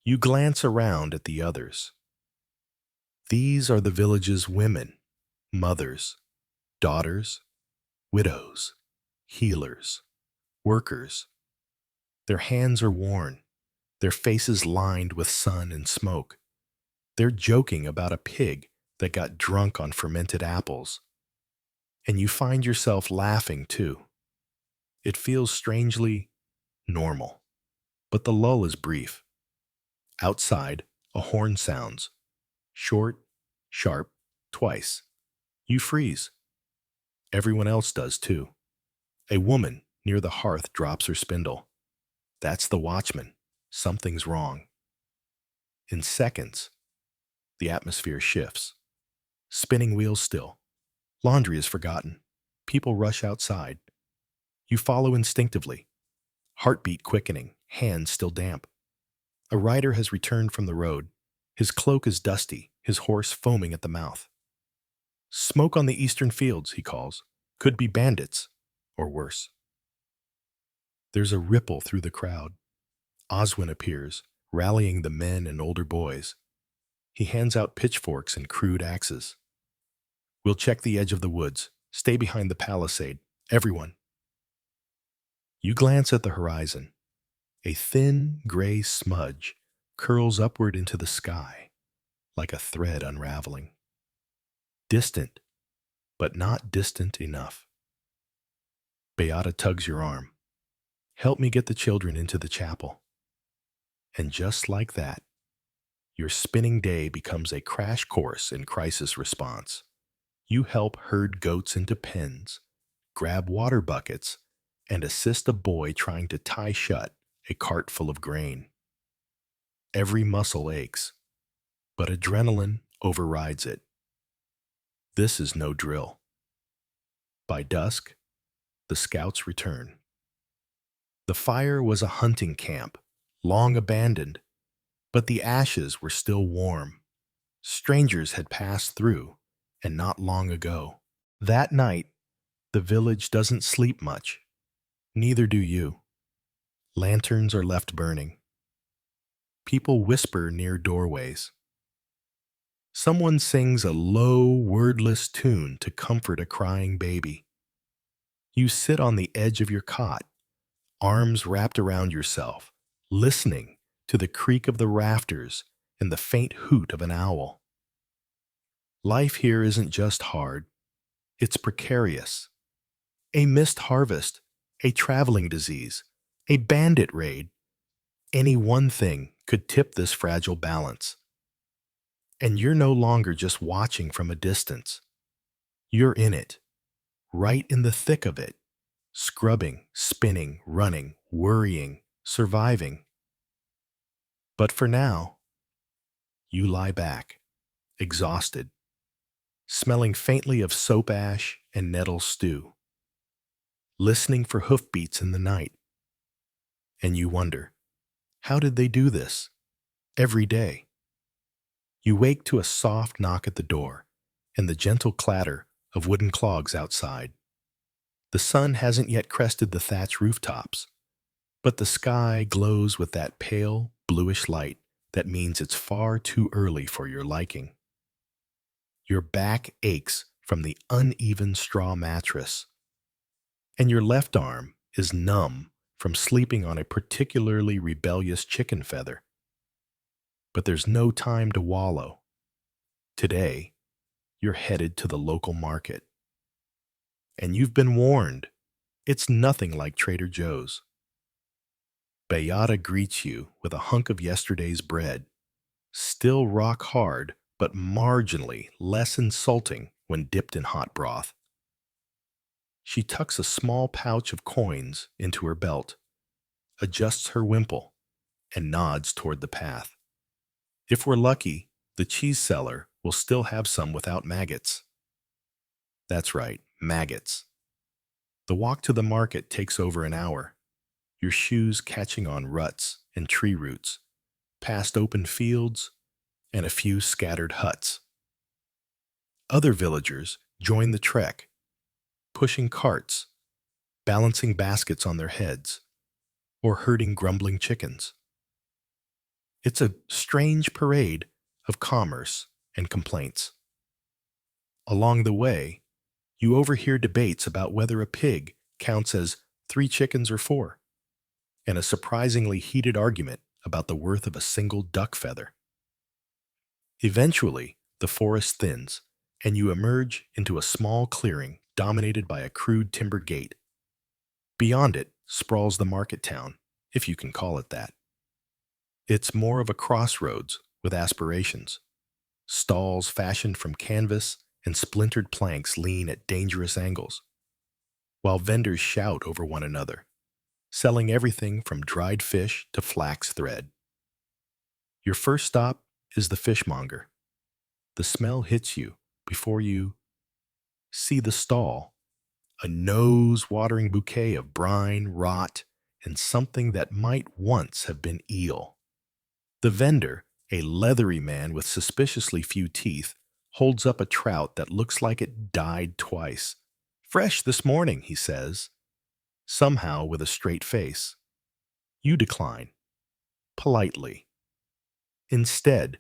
You glance around at the others. These are the village's women, mothers, daughters, widows, healers, workers. Their hands are worn, their faces lined with sun and smoke. They're joking about a pig that got drunk on fermented apples. And you find yourself laughing too. It feels strangely normal. But the lull is brief. Outside, a horn sounds. Short, sharp, twice. You freeze. Everyone else does too. A woman near the hearth drops her spindle. That's the watchman. Something's wrong. In seconds, the atmosphere shifts. Spinning wheels still. Laundry is forgotten. People rush outside. You follow instinctively. Heartbeat quickening, hands still damp. A rider has returned from the road. His cloak is dusty, his horse foaming at the mouth. Smoke on the eastern fields, he calls. Could be bandits, or worse. There's a ripple through the crowd. Oswin appears, rallying the men and older boys. He hands out pitchforks and crude axes. We'll check the edge of the woods. Stay behind the palisade. Everyone. You glance at the horizon. A thin, gray smudge curls upward into the sky, like a thread unraveling. Distant, but not distant enough. Beata tugs your arm. Help me get the children into the chapel. And just like that, your spinning day becomes a crash course in crisis response. You help herd goats into pens, grab water buckets, and assist a boy trying to tie shut a cart full of grain. Every muscle aches, but adrenaline overrides it. This is no drill. By dusk, the scouts return. The fire was a hunting camp, long abandoned, but the ashes were still warm. Strangers had passed through, and not long ago. That night, the village doesn't sleep much. Neither do you. Lanterns are left burning. People whisper near doorways. Someone sings a low, wordless tune to comfort a crying baby. You sit on the edge of your cot, arms wrapped around yourself, listening to the creak of the rafters and the faint hoot of an owl. Life here isn't just hard, it's precarious. A missed harvest, a traveling disease, a bandit raid, any one thing could tip this fragile balance. And you're no longer just watching from a distance. You're in it, right in the thick of it, scrubbing, spinning, running, worrying, surviving. But for now, you lie back, exhausted, smelling faintly of soap ash and nettle stew, listening for hoofbeats in the night. And you wonder, how did they do this? Every day. You wake to a soft knock at the door and the gentle clatter of wooden clogs outside. The sun hasn't yet crested the thatch rooftops, but the sky glows with that pale, bluish light that means it's far too early for your liking. Your back aches from the uneven straw mattress, and your left arm is numb from sleeping on a particularly rebellious chicken feather. But there's no time to wallow. Today, you're headed to the local market. And you've been warned, it's nothing like Trader Joe's. Beata greets you with a hunk of yesterday's bread, still rock hard, but marginally less insulting when dipped in hot broth. She tucks a small pouch of coins into her belt, adjusts her wimple, and nods toward the path. If we're lucky, the cheese seller will still have some without maggots. That's right, maggots. The walk to the market takes over an hour, your shoes catching on ruts and tree roots, past open fields and a few scattered huts. Other villagers join the trek, pushing carts, balancing baskets on their heads, or herding grumbling chickens. It's a strange parade of commerce and complaints. Along the way, you overhear debates about whether a pig counts as 3 chickens or 4, and a surprisingly heated argument about the worth of a single duck feather. Eventually, the forest thins, and you emerge into a small clearing dominated by a crude timber gate. Beyond it sprawls the market town, if you can call it that. It's more of a crossroads with aspirations. Stalls fashioned from canvas and splintered planks lean at dangerous angles, while vendors shout over one another, selling everything from dried fish to flax thread. Your first stop is the fishmonger. The smell hits you before you see the stall, a nose-watering bouquet of brine, rot, and something that might once have been eel. The vendor, a leathery man with suspiciously few teeth, holds up a trout that looks like it died twice. "Fresh this morning," he says, somehow with a straight face. You decline, politely. Instead,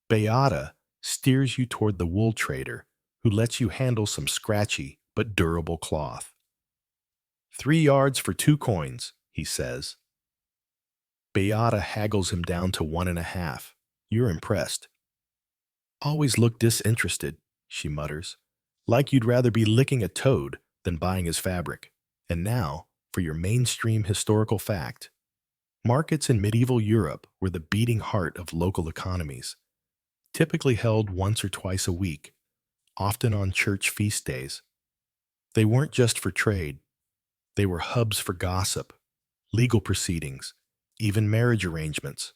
Beata steers you toward the wool trader, who lets you handle some scratchy but durable cloth. 3 yards for 2 coins, he says. Beata haggles him down to 1.5. You're impressed. "Always look disinterested," she mutters, "like you'd rather be licking a toad than buying his fabric." And now, for your mainstream historical fact. Markets in medieval Europe were the beating heart of local economies, typically held once or twice a week, often on church feast days. They weren't just for trade. They were hubs for gossip, legal proceedings, even marriage arrangements.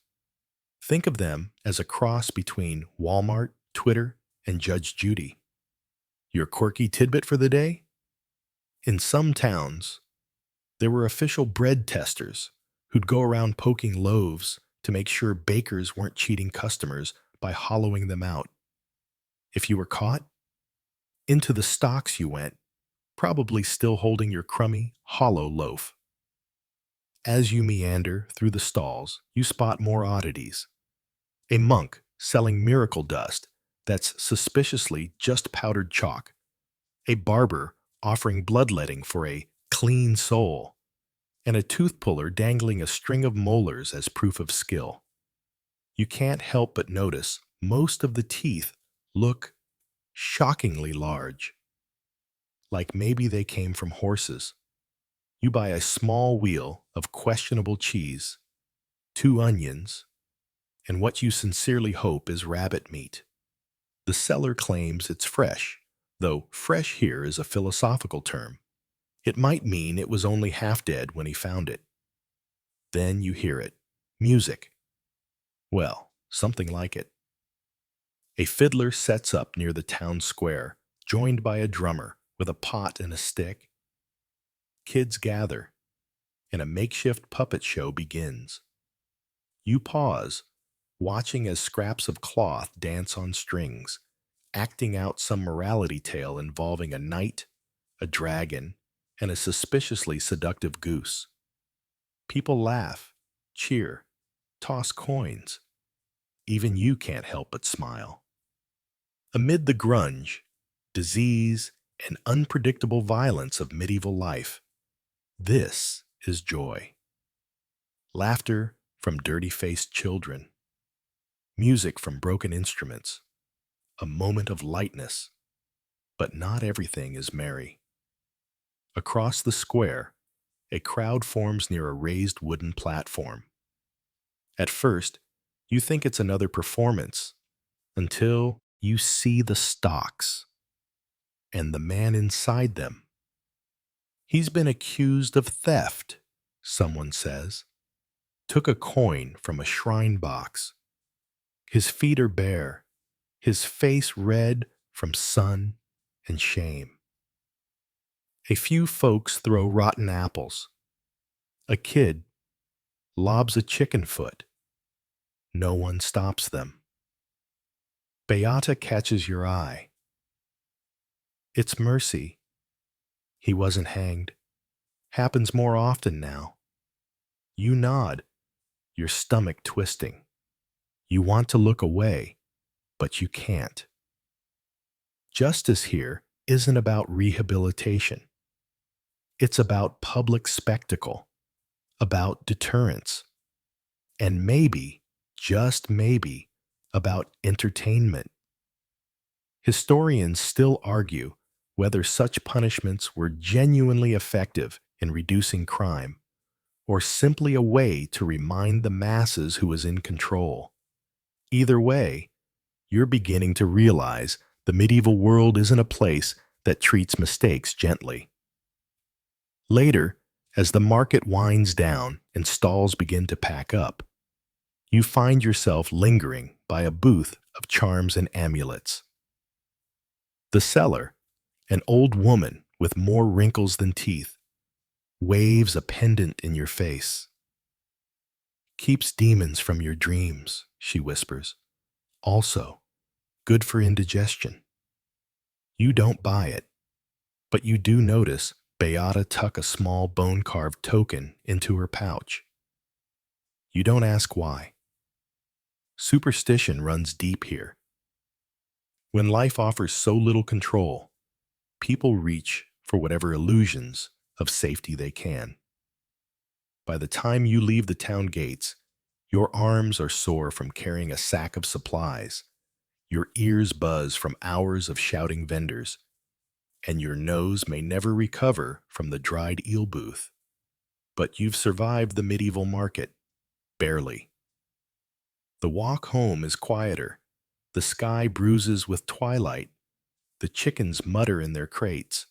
Think of them as a cross between Walmart, Twitter, and Judge Judy. Your quirky tidbit for the day? In some towns, there were official bread testers who'd go around poking loaves to make sure bakers weren't cheating customers by hollowing them out. If you were caught, into the stocks you went, probably still holding your crummy, hollow loaf. As you meander through the stalls, you spot more oddities. A monk selling miracle dust that's suspiciously just powdered chalk, a barber offering bloodletting for a clean soul, and a tooth puller dangling a string of molars as proof of skill. You can't help but notice most of the teeth look shockingly large, like maybe they came from horses. You buy a small wheel of questionable cheese, 2 onions, and what you sincerely hope is rabbit meat. The seller claims it's fresh, though fresh here is a philosophical term. It might mean it was only half dead when he found it. Then you hear it. Music. Well, something like it. A fiddler sets up near the town square, joined by a drummer with a pot and a stick. Kids gather, and a makeshift puppet show begins. You pause, watching as scraps of cloth dance on strings, acting out some morality tale involving a knight, a dragon, and a suspiciously seductive goose. People laugh, cheer, toss coins. Even you can't help but smile. Amid the grunge, disease, and unpredictable violence of medieval life, this is joy. Laughter from dirty-faced children, music from broken instruments, a moment of lightness, but not everything is merry. Across the square, a crowd forms near a raised wooden platform. At first, you think it's another performance until you see the stocks and the man inside them. He's been accused of theft, someone says. Took a coin from a shrine box. His feet are bare, his face red from sun and shame. A few folks throw rotten apples. A kid lobs a chicken foot. No one stops them. Beata catches your eye. It's mercy. He wasn't hanged. Happens more often now. You nod, your stomach twisting. You want to look away, but you can't. Justice here isn't about rehabilitation. It's about public spectacle, about deterrence, and maybe, just maybe, about entertainment. Historians still argue whether such punishments were genuinely effective in reducing crime, or simply a way to remind the masses who was in control. Either way, you're beginning to realize the medieval world isn't a place that treats mistakes gently. Later, as the market winds down and stalls begin to pack up, you find yourself lingering by a booth of charms and amulets. The seller, an old woman with more wrinkles than teeth, waves a pendant in your face. Keeps demons from your dreams, she whispers. Also, good for indigestion. You don't buy it, but you do notice Beata tuck a small bone-carved token into her pouch. You don't ask why. Superstition runs deep here. When life offers so little control, people reach for whatever illusions of safety they can. By the time you leave the town gates, your arms are sore from carrying a sack of supplies, your ears buzz from hours of shouting vendors, and your nose may never recover from the dried eel booth. But you've survived the medieval market, barely. The walk home is quieter. The sky bruises with twilight. The chickens mutter in their crates.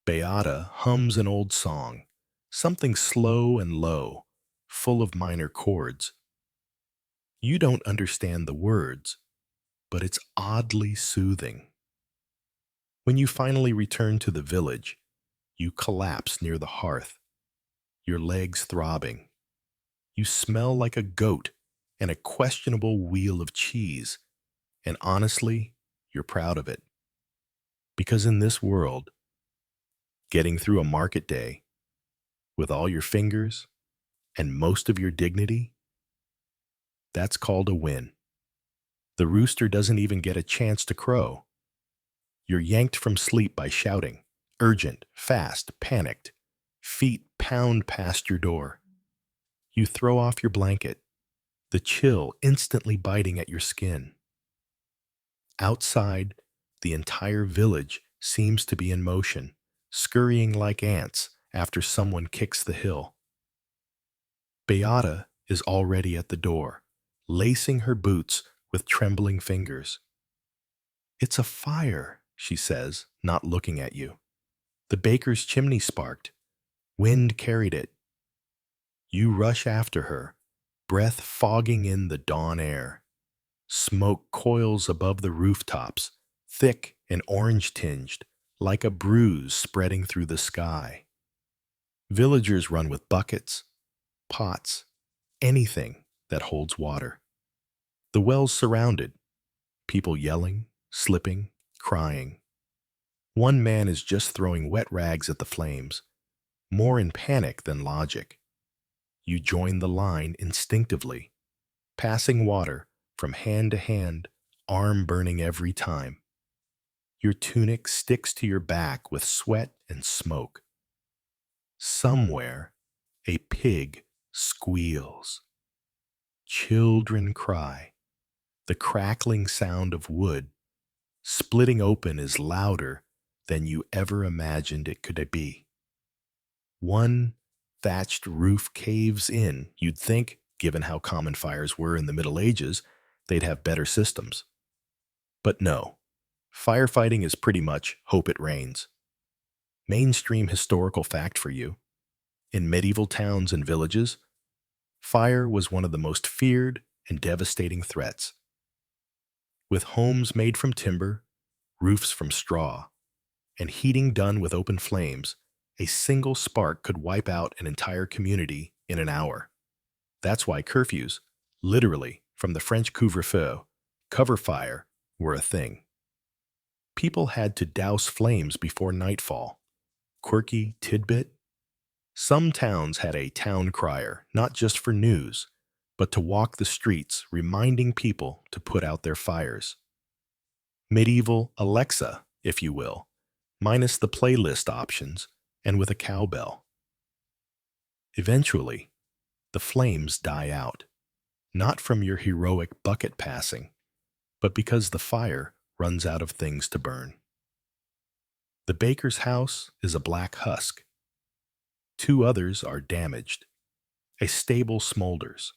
Beata hums an old song, something slow and low, full of minor chords. You don't understand the words, but it's oddly soothing. When you finally return to the village, you collapse near the hearth, your legs throbbing. You smell like a goat and a questionable wheel of cheese, and honestly, you're proud of it. Because in this world, getting through a market day with all your fingers and most of your dignity, that's called a win. The rooster doesn't even get a chance to crow. You're yanked from sleep by shouting, urgent, fast, panicked. Feet pound past your door. You throw off your blanket, the chill instantly biting at your skin. Outside, the entire village seems to be in motion, scurrying like ants after someone kicks the hill. Beata is already at the door, lacing her boots with trembling fingers. "It's a fire," she says, not looking at you. "The baker's chimney sparked. Wind carried it." You rush after her, breath fogging in the dawn air. Smoke coils above the rooftops, thick and orange-tinged, like a bruise spreading through the sky. Villagers run with buckets, pots, anything that holds water. The well's surrounded, people yelling, slipping, crying. One man is just throwing wet rags at the flames, more in panic than logic. You join the line instinctively, passing water from hand to hand, arm burning every time. Your tunic sticks to your back with sweat and smoke. Somewhere, a pig squeals. Children cry. The crackling sound of wood splitting open is louder than you ever imagined it could be. One thatched roof caves in. You'd think, given how common fires were in the Middle Ages, they'd have better systems. But no, firefighting is pretty much hope it rains. Mainstream historical fact for you. In medieval towns and villages, fire was one of the most feared and devastating threats. With homes made from timber, roofs from straw, and heating done with open flames, a single spark could wipe out an entire community in an hour. That's why curfews, literally from the French couvre-feu, cover fire, were a thing. People had to douse flames before nightfall. Quirky tidbit? Some towns had a town crier, not just for news, but to walk the streets reminding people to put out their fires. Medieval Alexa, if you will, minus the playlist options and with a cowbell. Eventually, the flames die out, not from your heroic bucket passing, but because the fire runs out of things to burn. The baker's house is a black husk. 2 others are damaged. A stable smolders.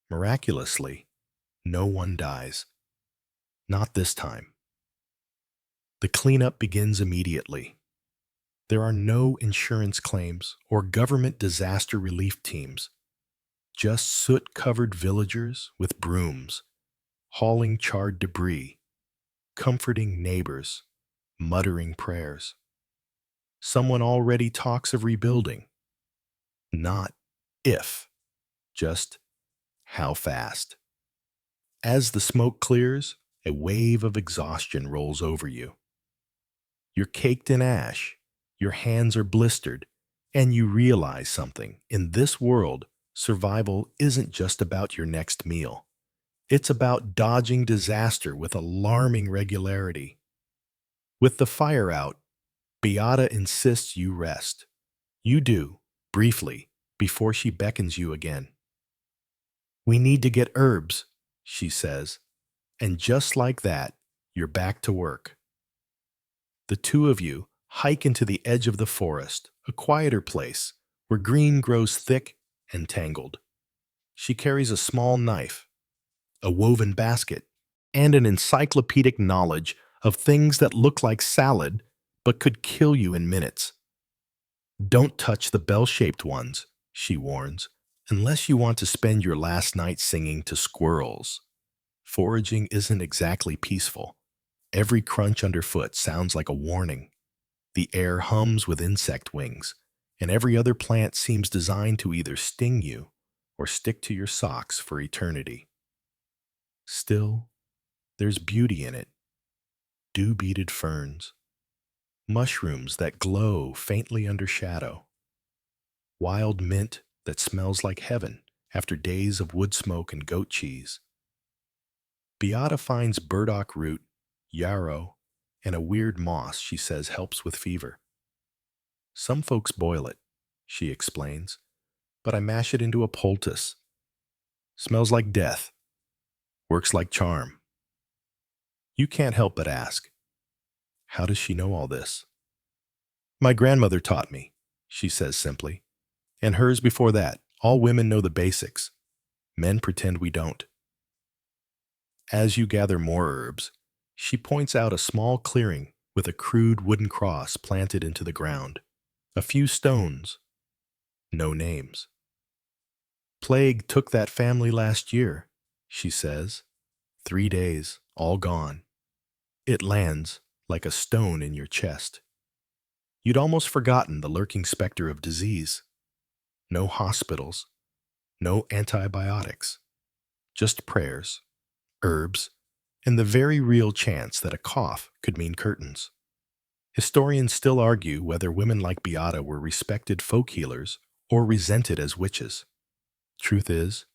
Miraculously, no one dies. Not this time. The cleanup begins immediately. There are no insurance claims or government disaster relief teams. Just soot-covered villagers with brooms, hauling charred debris, comforting neighbors, muttering prayers. Someone already talks of rebuilding. Not if, just how fast. As the smoke clears, a wave of exhaustion rolls over you. You're caked in ash, your hands are blistered, and you realize something. In this world, survival isn't just about your next meal. It's about dodging disaster with alarming regularity. With the fire out, Beata insists you rest. You do, briefly, before she beckons you again. "We need to get herbs," she says, and just like that, you're back to work. The 2 of you hike into the edge of the forest, a quieter place where green grows thick and tangled. She carries a small knife, a woven basket, and an encyclopedic knowledge of things that look like salad but could kill you in minutes. "Don't touch the bell-shaped ones," she warns, "unless you want to spend your last night singing to squirrels." Foraging isn't exactly peaceful. Every crunch underfoot sounds like a warning. The air hums with insect wings, and every other plant seems designed to either sting you or stick to your socks for eternity. Still, there's beauty in it. Dew-beaded ferns, mushrooms that glow faintly under shadow, wild mint that smells like heaven after days of wood smoke and goat cheese. Beata finds burdock root, yarrow, and a weird moss she says helps with fever. Some folks boil it, she explains, but I mash it into a poultice. Smells like death, works like charm. You can't help but ask, how does she know all this? My grandmother taught me, she says simply, and hers before that. All women know the basics. Men pretend we don't. As you gather more herbs, she points out a small clearing with a crude wooden cross planted into the ground. A few stones, no names. Plague took that family last year, she says. 3 days, all gone. It lands like a stone in your chest. You'd almost forgotten the lurking specter of disease. No hospitals, no antibiotics, just prayers, herbs, and the very real chance that a cough could mean curtains. Historians still argue whether women like Beata were respected folk healers or resented as witches. Truth is,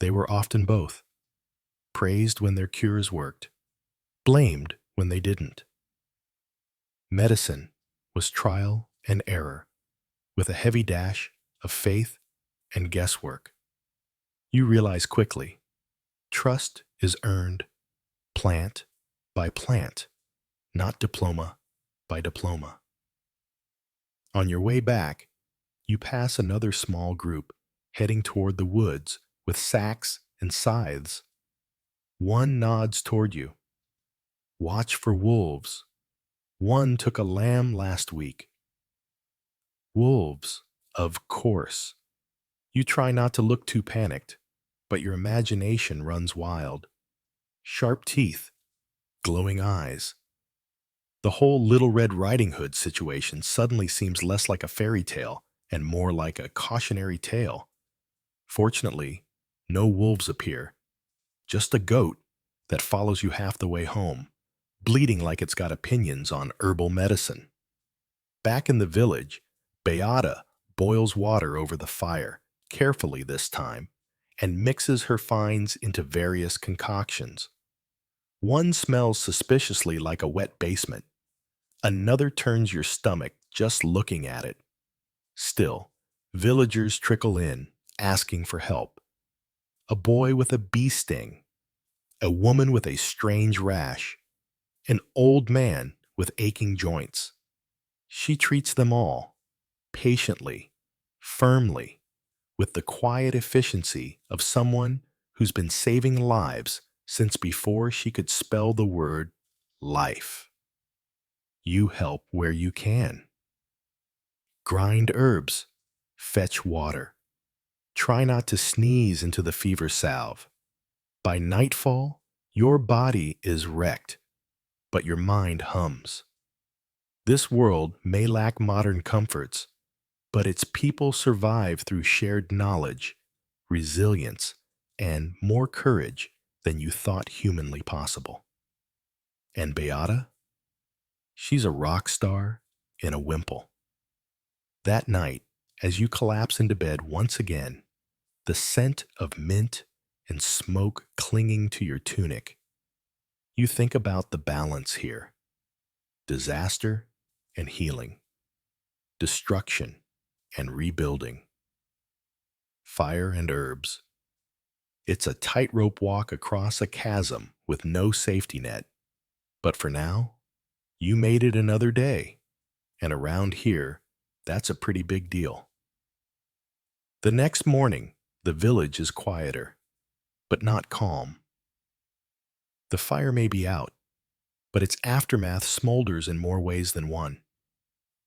they were often both, praised when their cures worked, blamed when they didn't. Medicine was trial and error, with a heavy dash of faith and guesswork. You realize quickly, trust is earned plant by plant, not diploma by diploma. On your way back, you pass another small group heading toward the woods with sacks and scythes. One nods toward you. Watch for wolves. One took a lamb last week. Wolves, of course. You try not to look too panicked, but your imagination runs wild. Sharp teeth, glowing eyes. The whole Little Red Riding Hood situation suddenly seems less like a fairy tale and more like a cautionary tale. Fortunately, no wolves appear, just a goat that follows you half the way home, bleating like it's got opinions on herbal medicine. Back in the village, Beata boils water over the fire, carefully this time, and mixes her finds into various concoctions. One smells suspiciously like a wet basement. Another turns your stomach just looking at it. Still, villagers trickle in, asking for help. A boy with a bee sting, a woman with a strange rash, an old man with aching joints. She treats them all, patiently, firmly, with the quiet efficiency of someone who's been saving lives since before she could spell the word life. You help where you can. Grind herbs, fetch water. Try not to sneeze into the fever salve. By nightfall, your body is wrecked, but your mind hums. This world may lack modern comforts, but its people survive through shared knowledge, resilience, and more courage than you thought humanly possible. And Beata? She's a rock star in a wimple. That night, as you collapse into bed once again, the scent of mint and smoke clinging to your tunic, you think about the balance here. Disaster and healing. Destruction and rebuilding. Fire and herbs. It's a tightrope walk across a chasm with no safety net. But for now, you made it another day. And around here, that's a pretty big deal. The next morning, the village is quieter, but not calm. The fire may be out, but its aftermath smolders in more ways than one.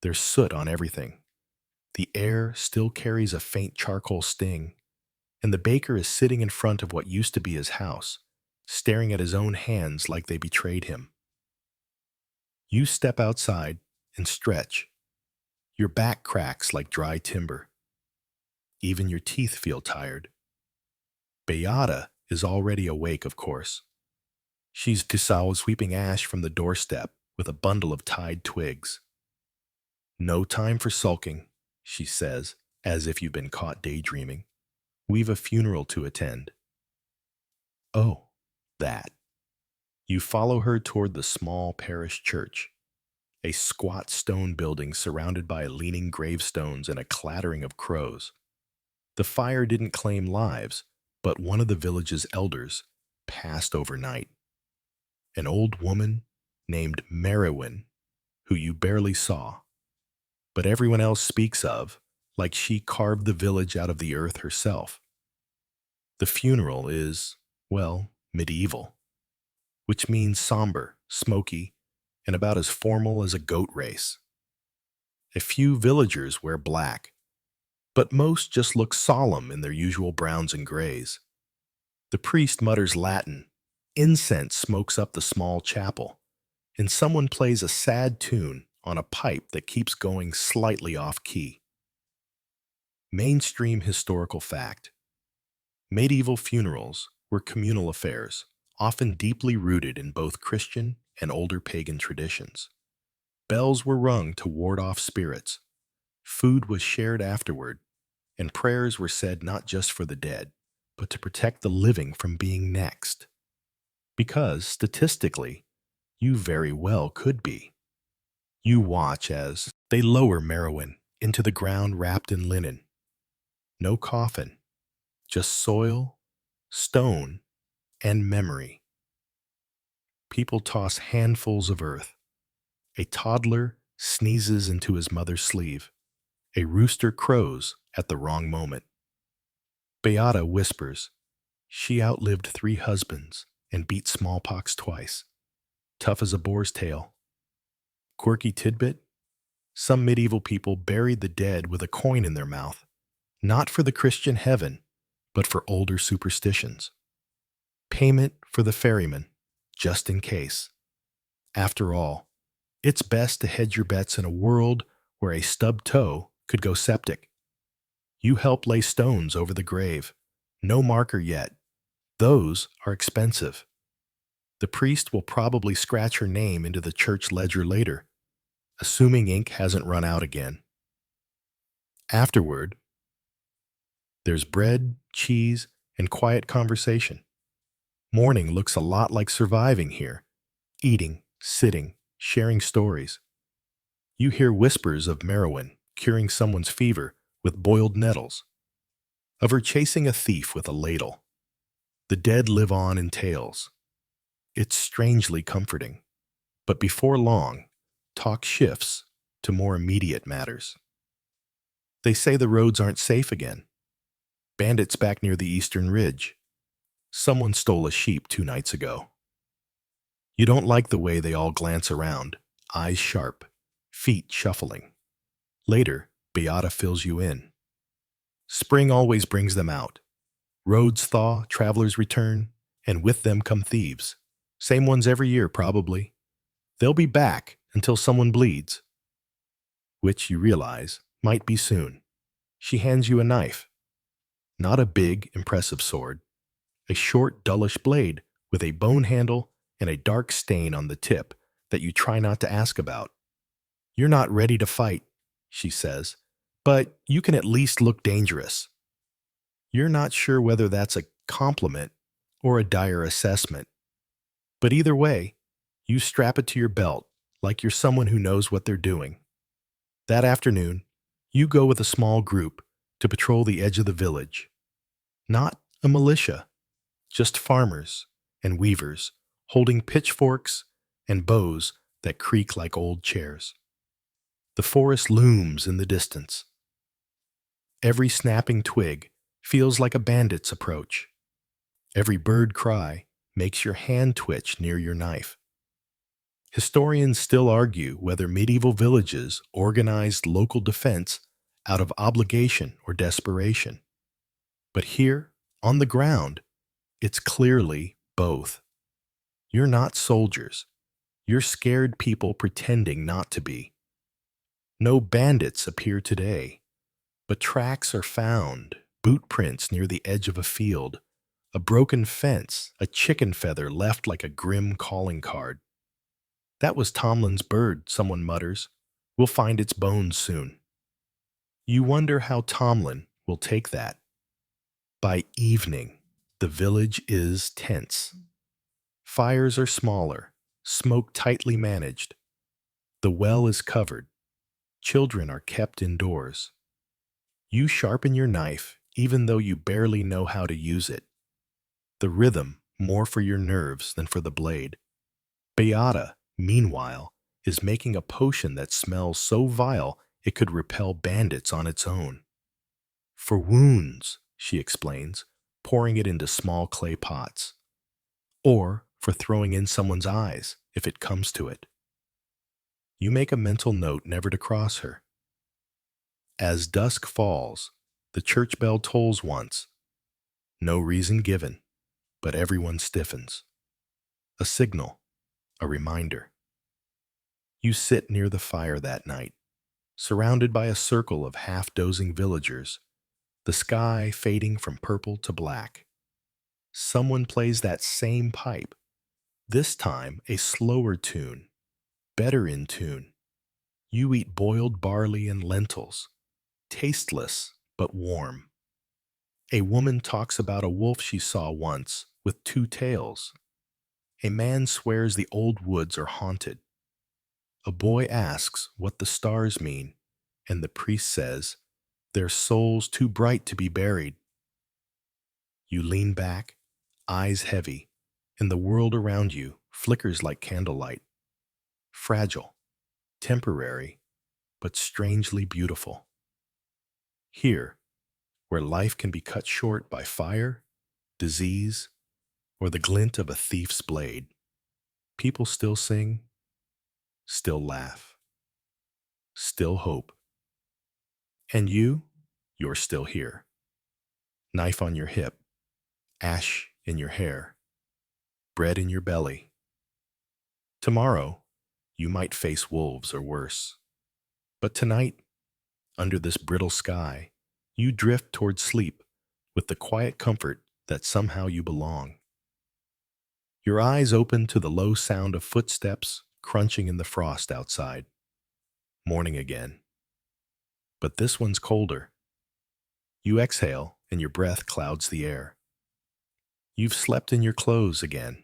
There's soot on everything. The air still carries a faint charcoal sting, and the baker is sitting in front of what used to be his house, staring at his own hands like they betrayed him. You step outside and stretch. Your back cracks like dry timber. Even your teeth feel tired. Beata is already awake, of course. She's Tisao sweeping ash from the doorstep with a bundle of tied twigs. No time for sulking, she says, as if you've been caught daydreaming. We've a funeral to attend. Oh, that. You follow her toward the small parish church, a squat stone building surrounded by leaning gravestones and a clattering of crows. The fire didn't claim lives, but one of the village's elders passed overnight. An old woman named Merowyn, who you barely saw, but everyone else speaks of, like she carved the village out of the earth herself. The funeral is, well, medieval, which means somber, smoky, and about as formal as a goat race. A few villagers wear black, but most just look solemn in their usual browns and grays. The priest mutters Latin, incense smokes up the small chapel, and someone plays a sad tune on a pipe that keeps going slightly off key. Mainstream historical fact. Medieval funerals were communal affairs, often deeply rooted in both Christian and older pagan traditions. Bells were rung to ward off spirits, food was shared afterward, and prayers were said not just for the dead, but to protect the living from being next. Because, statistically, you very well could be. You watch as they lower Merowyn into the ground wrapped in linen. No coffin, just soil, stone, and memory. People toss handfuls of earth. A toddler sneezes into his mother's sleeve. A rooster crows at the wrong moment. Beata whispers, she outlived 3 husbands and beat smallpox twice. Tough as a boar's tail. Quirky tidbit? Some medieval people buried the dead with a coin in their mouth, not for the Christian heaven, but for older superstitions. Payment for the ferryman, just in case. After all, it's best to hedge your bets in a world where a stubbed toe could go septic. You help lay stones over the grave. No marker yet. Those are expensive. The priest will probably scratch her name into the church ledger later, assuming ink hasn't run out again. Afterward, there's bread, cheese, and quiet conversation. Mourning looks a lot like surviving here, eating, sitting, sharing stories. You hear whispers of Merowyn curing someone's fever with boiled nettles, of her chasing a thief with a ladle. The dead live on in tales. It's strangely comforting. But before long, talk shifts to more immediate matters. They say the roads aren't safe again. Bandits back near the eastern ridge. Someone stole a sheep 2 nights ago. You don't like the way they all glance around, eyes sharp, feet shuffling. Later, Beata fills you in. Spring always brings them out. Roads thaw, travelers return, and with them come thieves. Same ones every year, probably. They'll be back until someone bleeds. Which you realize might be soon. She hands you a knife. Not a big, impressive sword. A short, dullish blade with a bone handle and a dark stain on the tip that you try not to ask about. You're not ready to fight, she says, but you can at least look dangerous. You're not sure whether that's a compliment or a dire assessment. But either way, you strap it to your belt like you're someone who knows what they're doing. That afternoon, you go with a small group to patrol the edge of the village. Not a militia, just farmers and weavers holding pitchforks and bows that creak like old chairs. The forest looms in the distance. Every snapping twig feels like a bandit's approach. Every bird cry makes your hand twitch near your knife. Historians still argue whether medieval villages organized local defense out of obligation or desperation. But here, on the ground, it's clearly both. You're not soldiers. You're scared people pretending not to be. No bandits appear today, but tracks are found, boot prints near the edge of a field, a broken fence, a chicken feather left like a grim calling card. That was Tomlin's bird, someone mutters. We'll find its bones soon. You wonder how Tomlin will take that. By evening, the village is tense. Fires are smaller, smoke tightly managed. The well is covered. Children are kept indoors. You sharpen your knife even though you barely know how to use it. The rhythm more for your nerves than for the blade. Beata, meanwhile, is making a potion that smells so vile it could repel bandits on its own. For wounds, she explains, pouring it into small clay pots. Or for throwing in someone's eyes, if it comes to it. You make a mental note never to cross her. As dusk falls, the church bell tolls once. No reason given, but everyone stiffens. A signal, a reminder. You sit near the fire that night, surrounded by a circle of half-dozing villagers, the sky fading from purple to black. Someone plays that same pipe, this time a slower tune, better in tune. You eat boiled barley and lentils, tasteless but warm. A woman talks about a wolf she saw once with two tails. A man swears the old woods are haunted. A boy asks what the stars mean, and the priest says, their souls too bright to be buried. You lean back, eyes heavy, and the world around you flickers like candlelight. Fragile, temporary, but strangely beautiful. Here, where life can be cut short by fire, disease, or the glint of a thief's blade, people still sing, still laugh, still hope. And you're still here. Knife on your hip, ash in your hair, bread in your belly. Tomorrow, you might face wolves or worse. But tonight, under this brittle sky, you drift toward sleep with the quiet comfort that somehow you belong. Your eyes open to the low sound of footsteps crunching in the frost outside. Morning again. But this one's colder. You exhale and your breath clouds the air. You've slept in your clothes again.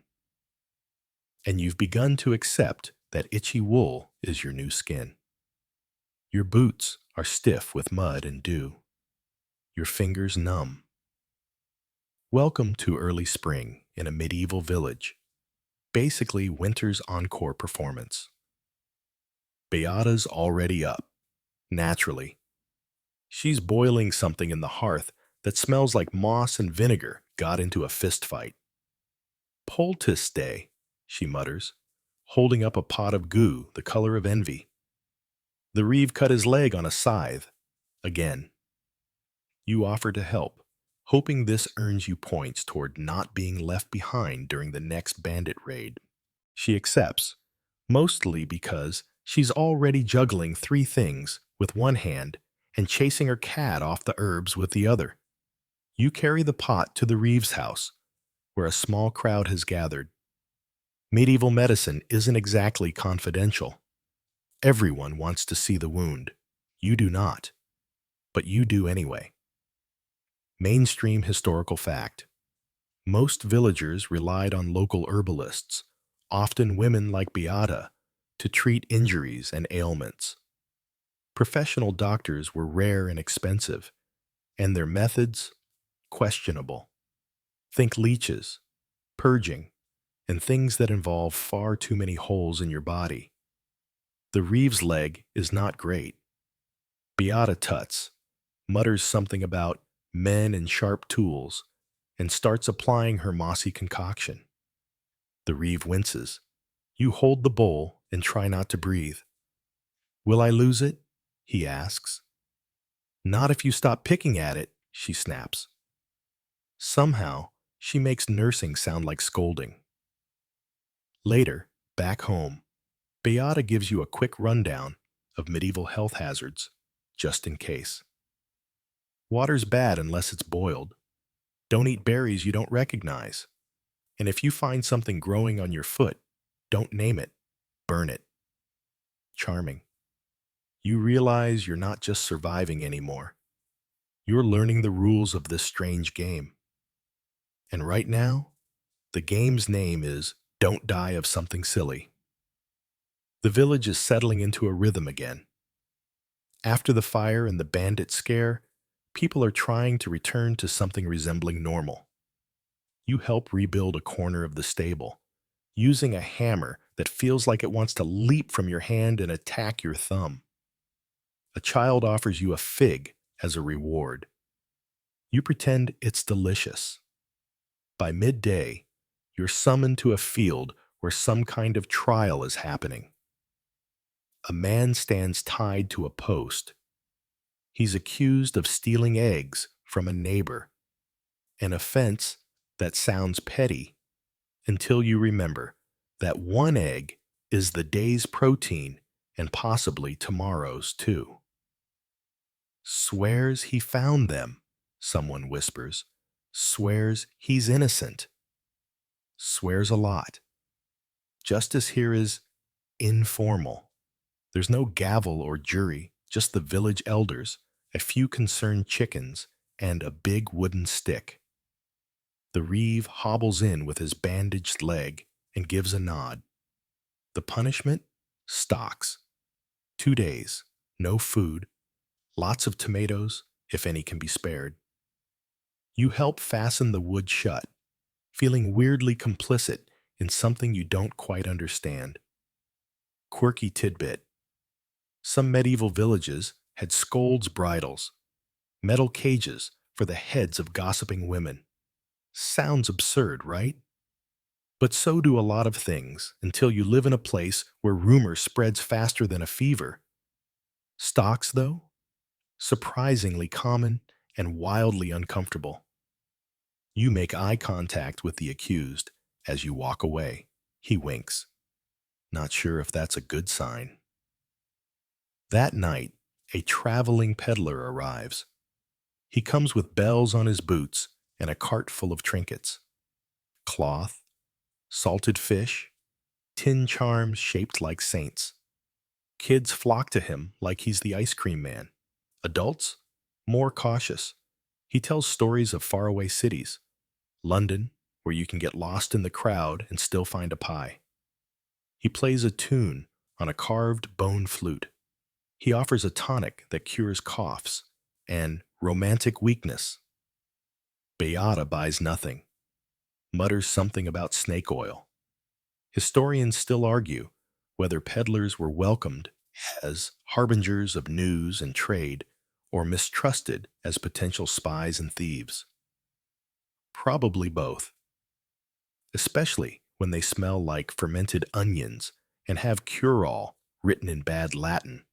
And you've begun to accept that itchy wool is your new skin. Your boots are stiff with mud and dew. Your fingers numb. Welcome to early spring in a medieval village, basically winter's encore performance. Beata's already up, naturally. She's boiling something in the hearth that smells like moss and vinegar got into a fist fight. Poultice day, she mutters, holding up a pot of goo the color of envy. The reeve cut his leg on a scythe, again. You offer to help, hoping this earns you points toward not being left behind during the next bandit raid. She accepts, mostly because she's already juggling three things with one hand and chasing her cat off the herbs with the other. You carry the pot to the reeve's house, where a small crowd has gathered. Medieval medicine isn't exactly confidential. Everyone wants to see the wound. You do not, but you do anyway. Mainstream historical fact. Most villagers relied on local herbalists, often women like Beata, to treat injuries and ailments. Professional doctors were rare and expensive, and their methods questionable. Think leeches, purging, and things that involve far too many holes in your body. The reeve's leg is not great. Beata tuts, mutters something about men and sharp tools, and starts applying her mossy concoction. The reeve winces. You hold the bowl and try not to breathe. Will I lose it? He asks. Not if you stop picking at it, she snaps. Somehow, she makes nursing sound like scolding. Later, back home, Beata gives you a quick rundown of medieval health hazards, just in case. Water's bad unless it's boiled. Don't eat berries you don't recognize. And if you find something growing on your foot, don't name it, burn it. Charming. You realize you're not just surviving anymore. You're learning the rules of this strange game. And right now, the game's name is Don't die of something silly. The village is settling into a rhythm again. After the fire and the bandit scare, people are trying to return to something resembling normal. You help rebuild a corner of the stable, using a hammer that feels like it wants to leap from your hand and attack your thumb. A child offers you a fig as a reward. You pretend it's delicious. By midday, you're summoned to a field where some kind of trial is happening. A man stands tied to a post. He's accused of stealing eggs from a neighbor, an offense that sounds petty until you remember that one egg is the day's protein and possibly tomorrow's too. Swears he found them, someone whispers. Swears he's innocent. Swears a lot. Justice here is informal. There's no gavel or jury, just the village elders, a few concerned chickens, and a big wooden stick. The reeve hobbles in with his bandaged leg and gives a nod. The punishment? Stocks. 2 days, no food, lots of tomatoes, if any can be spared. You help fasten the wood shut, feeling weirdly complicit in something you don't quite understand. Quirky tidbit. Some medieval villages had scolds' bridles, metal cages for the heads of gossiping women. Sounds absurd, right? But so do a lot of things until you live in a place where rumor spreads faster than a fever. Stocks, though? Surprisingly common and wildly uncomfortable. You make eye contact with the accused as you walk away. He winks. Not sure if that's a good sign. That night, a traveling peddler arrives. He comes with bells on his boots and a cart full of trinkets. Cloth, salted fish, tin charms shaped like saints. Kids flock to him like he's the ice cream man. Adults? More cautious. He tells stories of faraway cities. London, where you can get lost in the crowd and still find a pie. He plays a tune on a carved bone flute. He offers a tonic that cures coughs and romantic weakness. Beata buys nothing, mutters something about snake oil. Historians still argue whether peddlers were welcomed as harbingers of news and trade or mistrusted as potential spies and thieves. Probably both, especially when they smell like fermented onions and have cure-all written in bad Latin.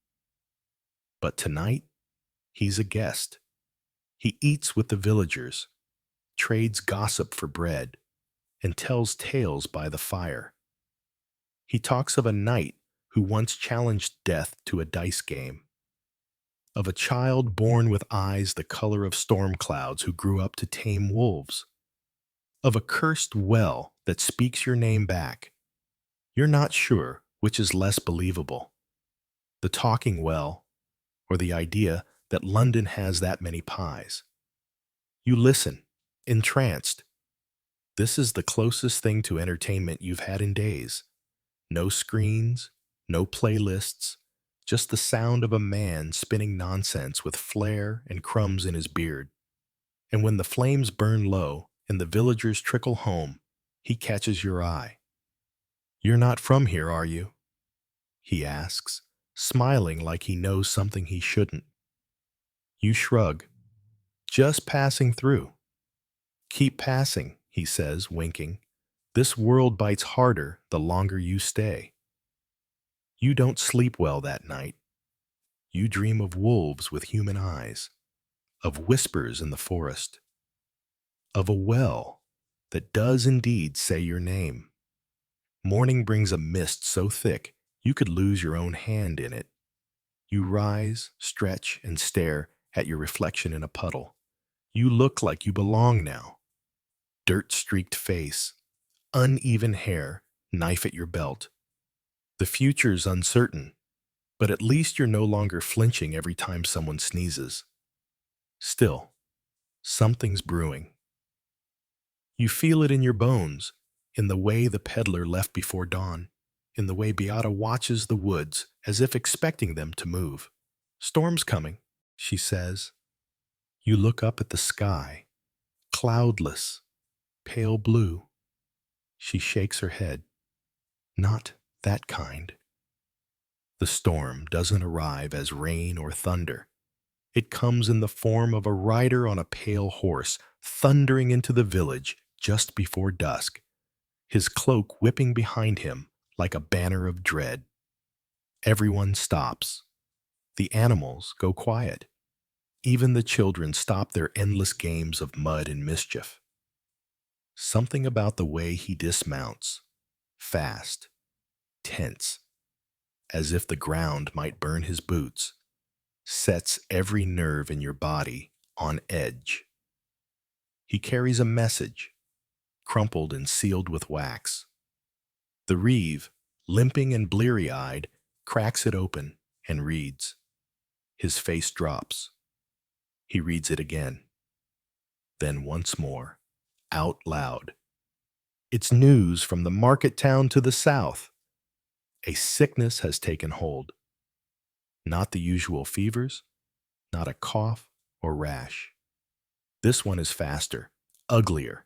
But tonight, he's a guest. He eats with the villagers, trades gossip for bread, and tells tales by the fire. He talks of a knight who once challenged death to a dice game, of a child born with eyes the color of storm clouds who grew up to tame wolves, of a cursed well that speaks your name back. You're not sure which is less believable, the talking well or the idea that London has that many pies. You listen, entranced. This is the closest thing to entertainment you've had in days. No screens, no playlists, just the sound of a man spinning nonsense with flair and crumbs in his beard. And when the flames burn low and the villagers trickle home, he catches your eye. "You're not from here, are you?" he asks, smiling like he knows something he shouldn't. You shrug. "Just passing through." "Keep passing," he says, winking. "This world bites harder the longer you stay." You don't sleep well that night. You dream of wolves with human eyes, of whispers in the forest, of a well that does indeed say your name. Morning brings a mist so thick you could lose your own hand in it. You rise, stretch, and stare at your reflection in a puddle. You look like you belong now. Dirt-streaked face, uneven hair, knife at your belt. The future's uncertain, but at least you're no longer flinching every time someone sneezes. Still, something's brewing. You feel it in your bones, in the way the peddler left before dawn, in the way Beata watches the woods as if expecting them to move. Storm's coming, she says. You look up at the sky, cloudless, pale blue. She shakes her head. Not that kind. The storm doesn't arrive as rain or thunder. It comes in the form of a rider on a pale horse, thundering into the village just before dusk, his cloak whipping behind him like a banner of dread. Everyone stops. The animals go quiet. Even the children stop their endless games of mud and mischief. Something about the way he dismounts, fast, tense, as if the ground might burn his boots, sets every nerve in your body on edge. He carries a message, crumpled and sealed with wax. The reeve, limping and bleary-eyed, cracks it open and reads. His face drops. He reads it again. Then once more, out loud. It's news from the market town to the south. A sickness has taken hold. Not the usual fevers, not a cough or rash. This one is faster, uglier.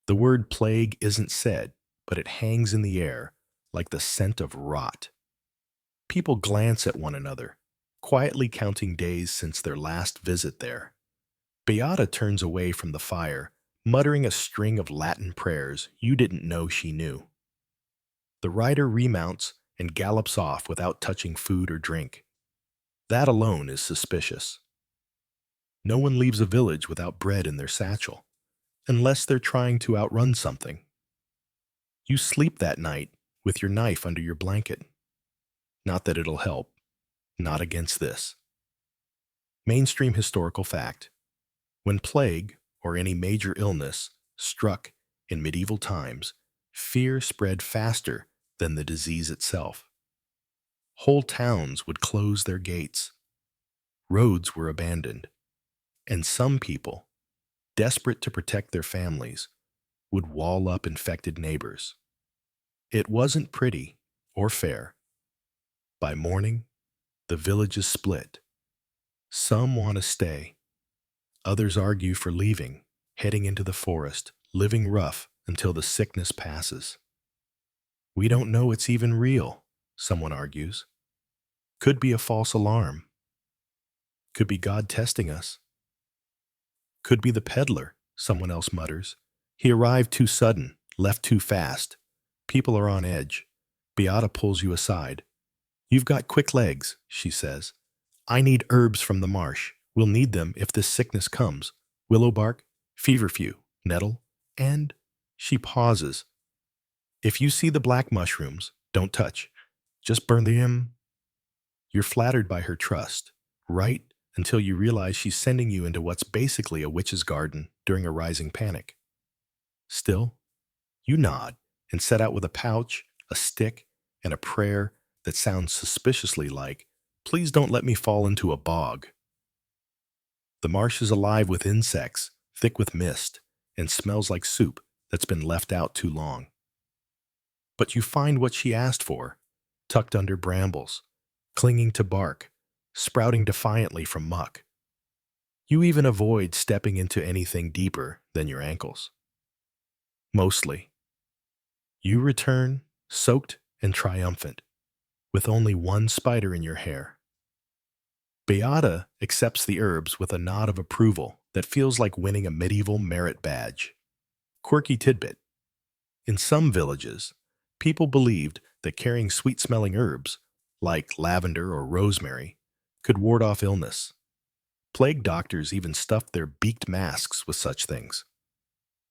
The word plague isn't said, but it hangs in the air like the scent of rot. People glance at one another, quietly counting days since their last visit there. Beata turns away from the fire, muttering a string of Latin prayers you didn't know she knew. The rider remounts and gallops off without touching food or drink. That alone is suspicious. No one leaves a village without bread in their satchel, unless they're trying to outrun something. You sleep that night with your knife under your blanket. Not that it'll help. Not against this. Mainstream historical fact. When plague, or any major illness, struck in medieval times, fear spread faster than the disease itself. Whole towns would close their gates. Roads were abandoned. And some people, desperate to protect their families, would wall up infected neighbors. It wasn't pretty or fair. By morning, the village is split. Some want to stay. Others argue for leaving, heading into the forest, living rough until the sickness passes. We don't know it's even real, someone argues. Could be a false alarm. Could be God testing us. Could be the peddler, someone else mutters. He arrived too sudden, left too fast. People are on edge. Beata pulls you aside. You've got quick legs, she says. I need herbs from the marsh. We'll need them if this sickness comes. Willow bark, feverfew, nettle, and she pauses. If you see the black mushrooms, don't touch. Just burn them. You're flattered by her trust, right until you realize she's sending you into what's basically a witch's garden during a rising panic. Still, you nod and set out with a pouch, a stick, and a prayer that sounds suspiciously like, "Please don't let me fall into a bog." The marsh is alive with insects, thick with mist, and smells like soup that's been left out too long. But you find what she asked for, tucked under brambles, clinging to bark, sprouting defiantly from muck. You even avoid stepping into anything deeper than your ankles. Mostly. You return, soaked and triumphant, with only one spider in your hair. Beata accepts the herbs with a nod of approval that feels like winning a medieval merit badge. Quirky tidbit. In some villages, people believed that carrying sweet-smelling herbs, like lavender or rosemary, could ward off illness. Plague doctors even stuffed their beaked masks with such things.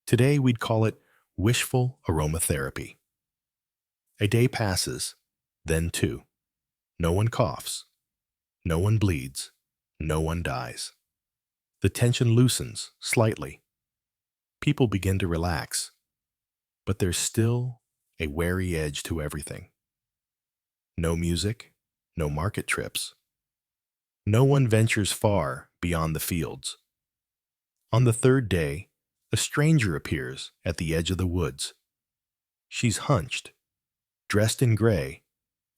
Today we'd call it wishful aromatherapy. A day passes, then two. No one coughs. No one bleeds. No one dies. The tension loosens slightly. People begin to relax. But there's still a wary edge to everything. No music, no market trips. No one ventures far beyond the fields. On the third day, a stranger appears at the edge of the woods. She's hunched, dressed in gray,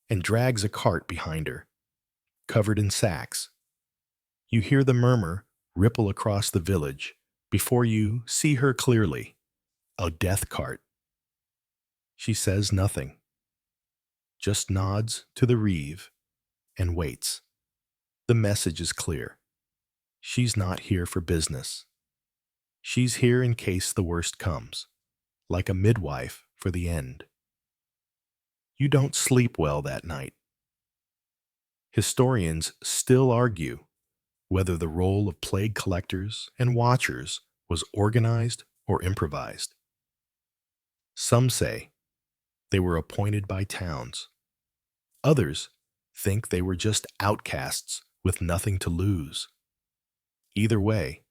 and drags a cart behind her, covered in sacks. You hear the murmur ripple across the village before you see her clearly, a death cart. She says nothing, just nods to the reeve and waits. The message is clear. She's not here for business. She's here in case the worst comes, like a midwife for the end. You don't sleep well that night. Historians still argue whether the role of plague collectors and watchers was organized or improvised. Some say they were appointed by towns. Others think they were just outcasts with nothing to lose. Either way,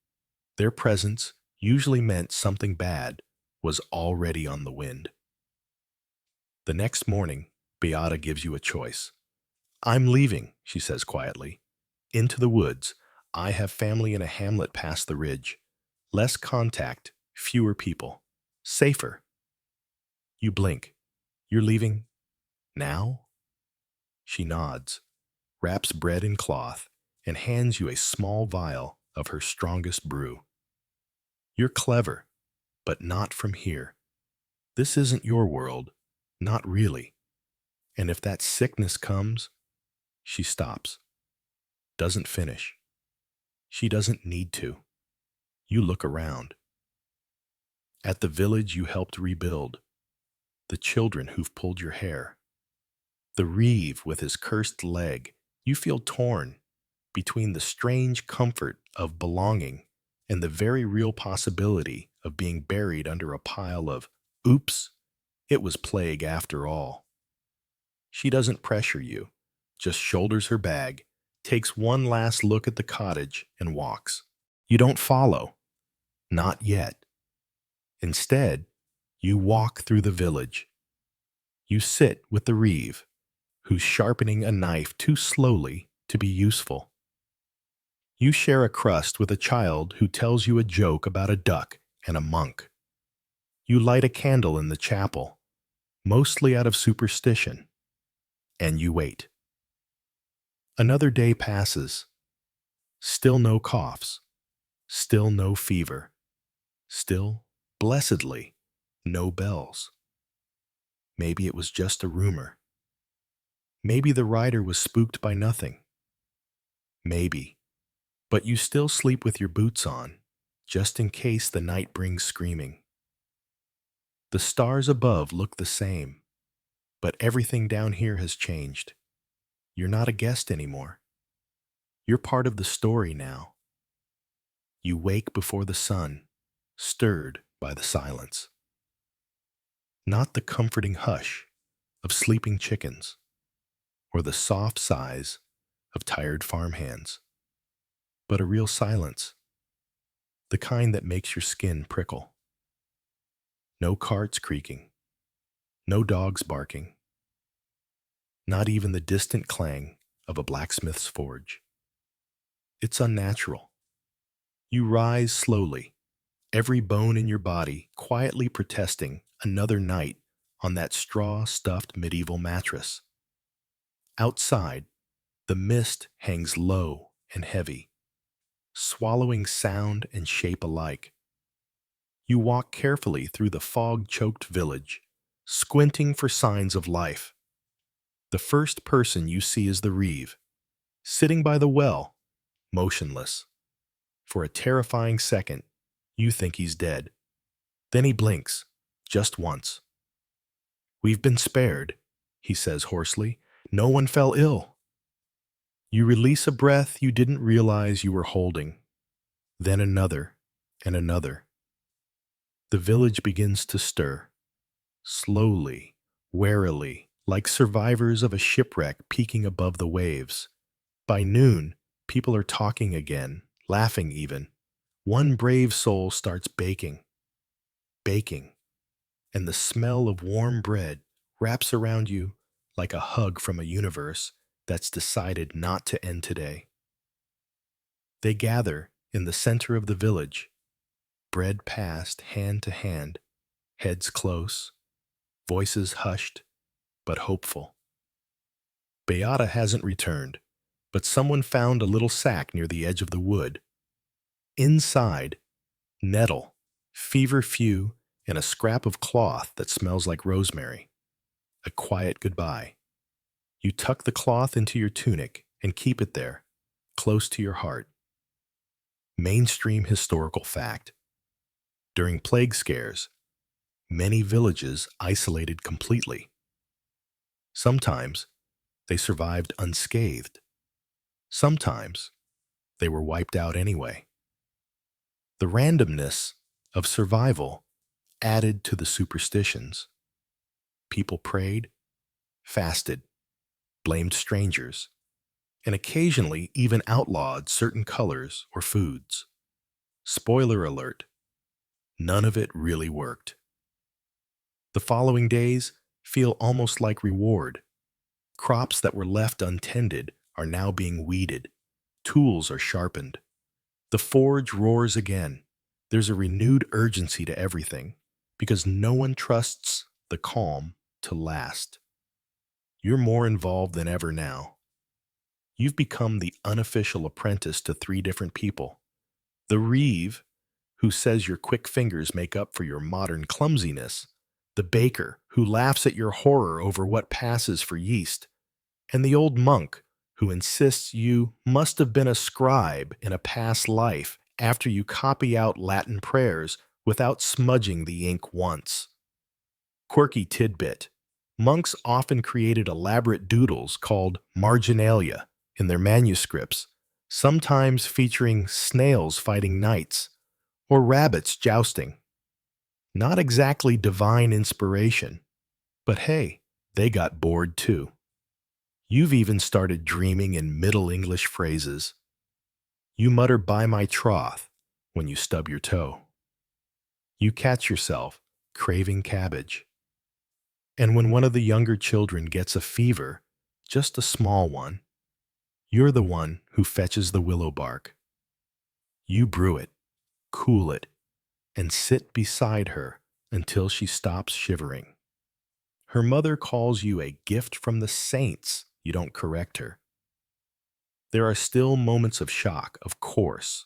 their presence usually meant something bad was already on the wind. The next morning, Beata gives you a choice. "I'm leaving," she says quietly. "Into the woods. I have family in a hamlet past the ridge. Less contact, fewer people. Safer." You blink. "You're leaving now?" She nods, wraps bread in cloth, and hands you a small vial of her strongest brew. "You're clever, but not from here. This isn't your world. Not really. And if that sickness comes—" She stops. Doesn't finish. She doesn't need to. You look around. At the village you helped rebuild. The children who've pulled your hair. The reeve with his cursed leg. You feel torn between the strange comfort of belonging and the very real possibility of being buried under a pile of, "Oops, it was plague after all." She doesn't pressure you, just shoulders her bag, takes one last look at the cottage, and walks. You don't follow. Not yet. Instead, you walk through the village. You sit with the reeve, who's sharpening a knife too slowly to be useful. You share a crust with a child who tells you a joke about a duck and a monk. You light a candle in the chapel, mostly out of superstition, and you wait. Another day passes. Still no coughs. Still no fever. Still, blessedly, no bells. Maybe it was just a rumor. Maybe the rider was spooked by nothing. Maybe. But you still sleep with your boots on, just in case the night brings screaming. The stars above look the same, but everything down here has changed. You're not a guest anymore. You're part of the story now. You wake before the sun, stirred by the silence. Not the comforting hush of sleeping chickens, or the soft sighs of tired farmhands, but a real silence, the kind that makes your skin prickle. No carts creaking, no dogs barking, not even the distant clang of a blacksmith's forge. It's unnatural. You rise slowly, every bone in your body quietly protesting another night on that straw-stuffed medieval mattress. Outside, the mist hangs low and heavy, swallowing sound and shape alike. You walk carefully through the fog-choked village, squinting for signs of life. The first person you see is the reeve, sitting by the well, motionless. For a terrifying second, you think he's dead. Then he blinks, just once. "We've been spared," he says hoarsely. "No one fell ill." You release a breath you didn't realize you were holding. Then another and another. The village begins to stir. Slowly, warily, like survivors of a shipwreck peeking above the waves. By noon, people are talking again, laughing even. One brave soul starts baking, and the smell of warm bread wraps around you like a hug from a universe that's decided not to end today. They gather in the center of the village, bread passed hand to hand, heads close, voices hushed but hopeful. Beata hasn't returned, but someone found a little sack near the edge of the wood. Inside, nettle, feverfew, and a scrap of cloth that smells like rosemary. A quiet goodbye. You tuck the cloth into your tunic and keep it there, close to your heart. Mainstream historical fact. During plague scares, many villages isolated completely. Sometimes they survived unscathed. Sometimes they were wiped out anyway. The randomness of survival added to the superstitions. People prayed, fasted, blamed strangers, and occasionally even outlawed certain colors or foods. Spoiler alert, none of it really worked. The following days feel almost like reward. Crops that were left untended are now being weeded. Tools are sharpened. The forge roars again. There's a renewed urgency to everything because no one trusts the calm to last. You're more involved than ever now. You've become the unofficial apprentice to three different people. The reeve, who says your quick fingers make up for your modern clumsiness. The baker, who laughs at your horror over what passes for yeast. And the old monk, who insists you must have been a scribe in a past life after you copy out Latin prayers without smudging the ink once. Quirky tidbit. Monks often created elaborate doodles called marginalia in their manuscripts, sometimes featuring snails fighting knights or rabbits jousting. Not exactly divine inspiration, but hey, they got bored too. You've even started dreaming in Middle English phrases. You mutter "by my troth" when you stub your toe. You catch yourself craving cabbage. And when one of the younger children gets a fever, just a small one, you're the one who fetches the willow bark. You brew it, cool it, and sit beside her until she stops shivering. Her mother calls you a gift from the saints. You don't correct her. There are still moments of shock, of course,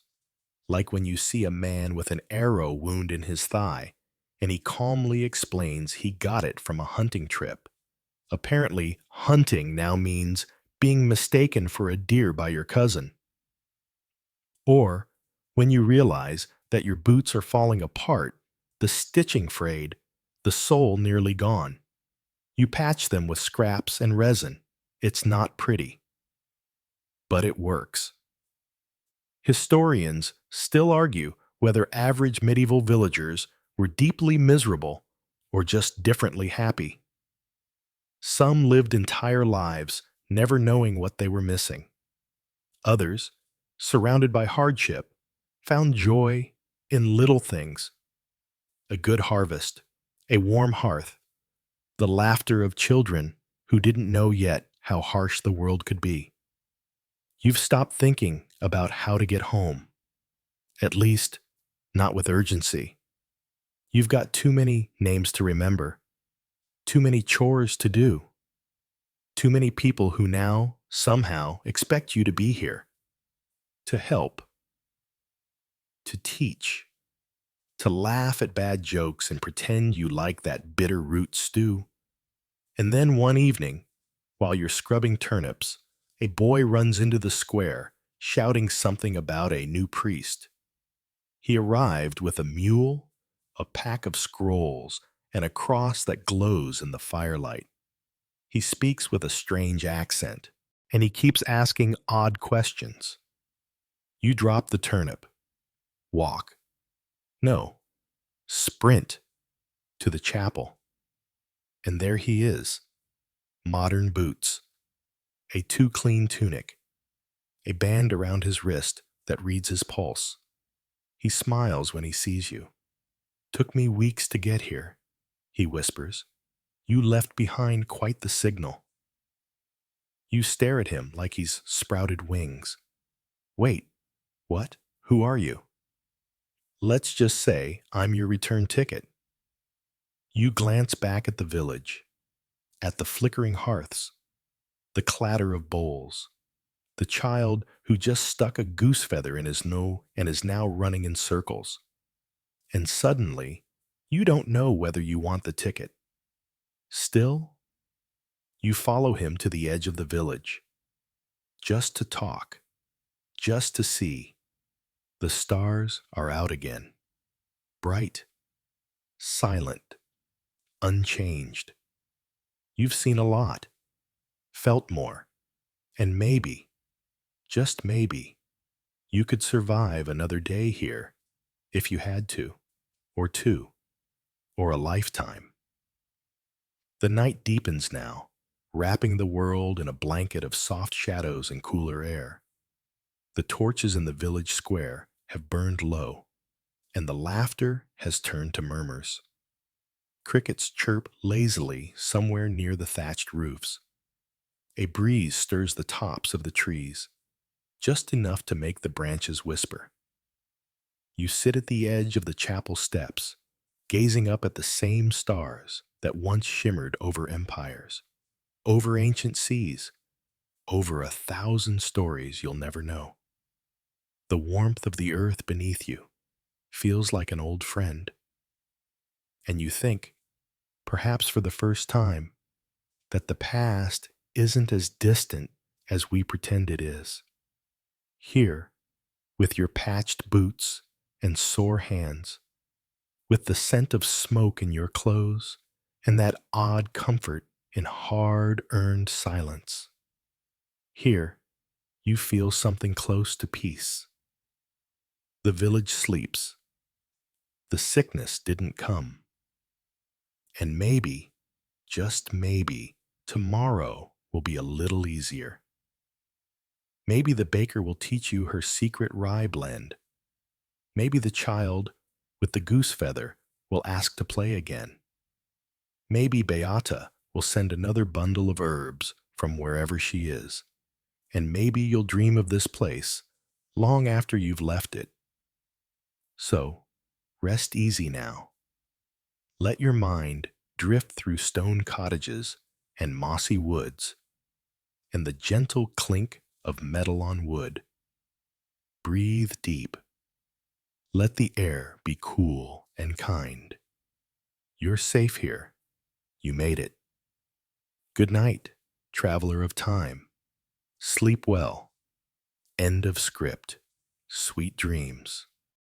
like when you see a man with an arrow wound in his thigh, and he calmly explains he got it from a hunting trip. Apparently, hunting now means being mistaken for a deer by your cousin. Or when you realize that your boots are falling apart, the stitching frayed, the sole nearly gone. You patch them with scraps and resin. It's not pretty, but it works. Historians still argue whether average medieval villagers were deeply miserable or just differently happy. Some lived entire lives never knowing what they were missing. Others, surrounded by hardship, found joy in little things: a good harvest, a warm hearth, the laughter of children who didn't know yet how harsh the world could be. You've stopped thinking about how to get home, at least not with urgency. You've got too many names to remember, too many chores to do, too many people who now, somehow, expect you to be here, to help, to teach, to laugh at bad jokes and pretend you like that bitter root stew. And then one evening, while you're scrubbing turnips, a boy runs into the square, shouting something about a new priest. He arrived with a mule, a pack of scrolls, and a cross that glows in the firelight. He speaks with a strange accent, and he keeps asking odd questions. You drop the turnip, walk, no, sprint to the chapel. And there he is, modern boots, a too clean tunic, a band around his wrist that reads his pulse. He smiles when he sees you. "Took me weeks to get here," he whispers. "You left behind quite the signal." You stare at him like he's sprouted wings. "Wait, what? Who are you?" "Let's just say I'm your return ticket." You glance back at the village, at the flickering hearths, the clatter of bowls, the child who just stuck a goose feather in his nose and is now running in circles. And suddenly, you don't know whether you want the ticket. Still, you follow him to the edge of the village, just to talk, just to see. The stars are out again, bright, silent, unchanged. You've seen a lot, felt more, and maybe, just maybe, you could survive another day here if you had to, or two, or a lifetime. The night deepens now, wrapping the world in a blanket of soft shadows and cooler air. The torches in the village square have burned low, and the laughter has turned to murmurs. Crickets chirp lazily somewhere near the thatched roofs. A breeze stirs the tops of the trees, just enough to make the branches whisper. You sit at the edge of the chapel steps, gazing up at the same stars that once shimmered over empires, over ancient seas, over 1,000 stories you'll never know. The warmth of the earth beneath you feels like an old friend, and you think, perhaps for the first time, that the past isn't as distant as we pretend it is. Here, with your patched boots and sore hands, with the scent of smoke in your clothes and that odd comfort in hard-earned silence. Here, you feel something close to peace. The village sleeps. The sickness didn't come. And maybe, just maybe, tomorrow will be a little easier. Maybe the baker will teach you her secret rye blend. Maybe the child with the goose feather will ask to play again. Maybe Beata will send another bundle of herbs from wherever she is. And maybe you'll dream of this place long after you've left it. So, rest easy now. Let your mind drift through stone cottages and mossy woods and the gentle clink of metal on wood. Breathe deep. Let the air be cool and kind. You're safe here. You made it. Good night, traveler of time. Sleep well. End of script. Sweet dreams.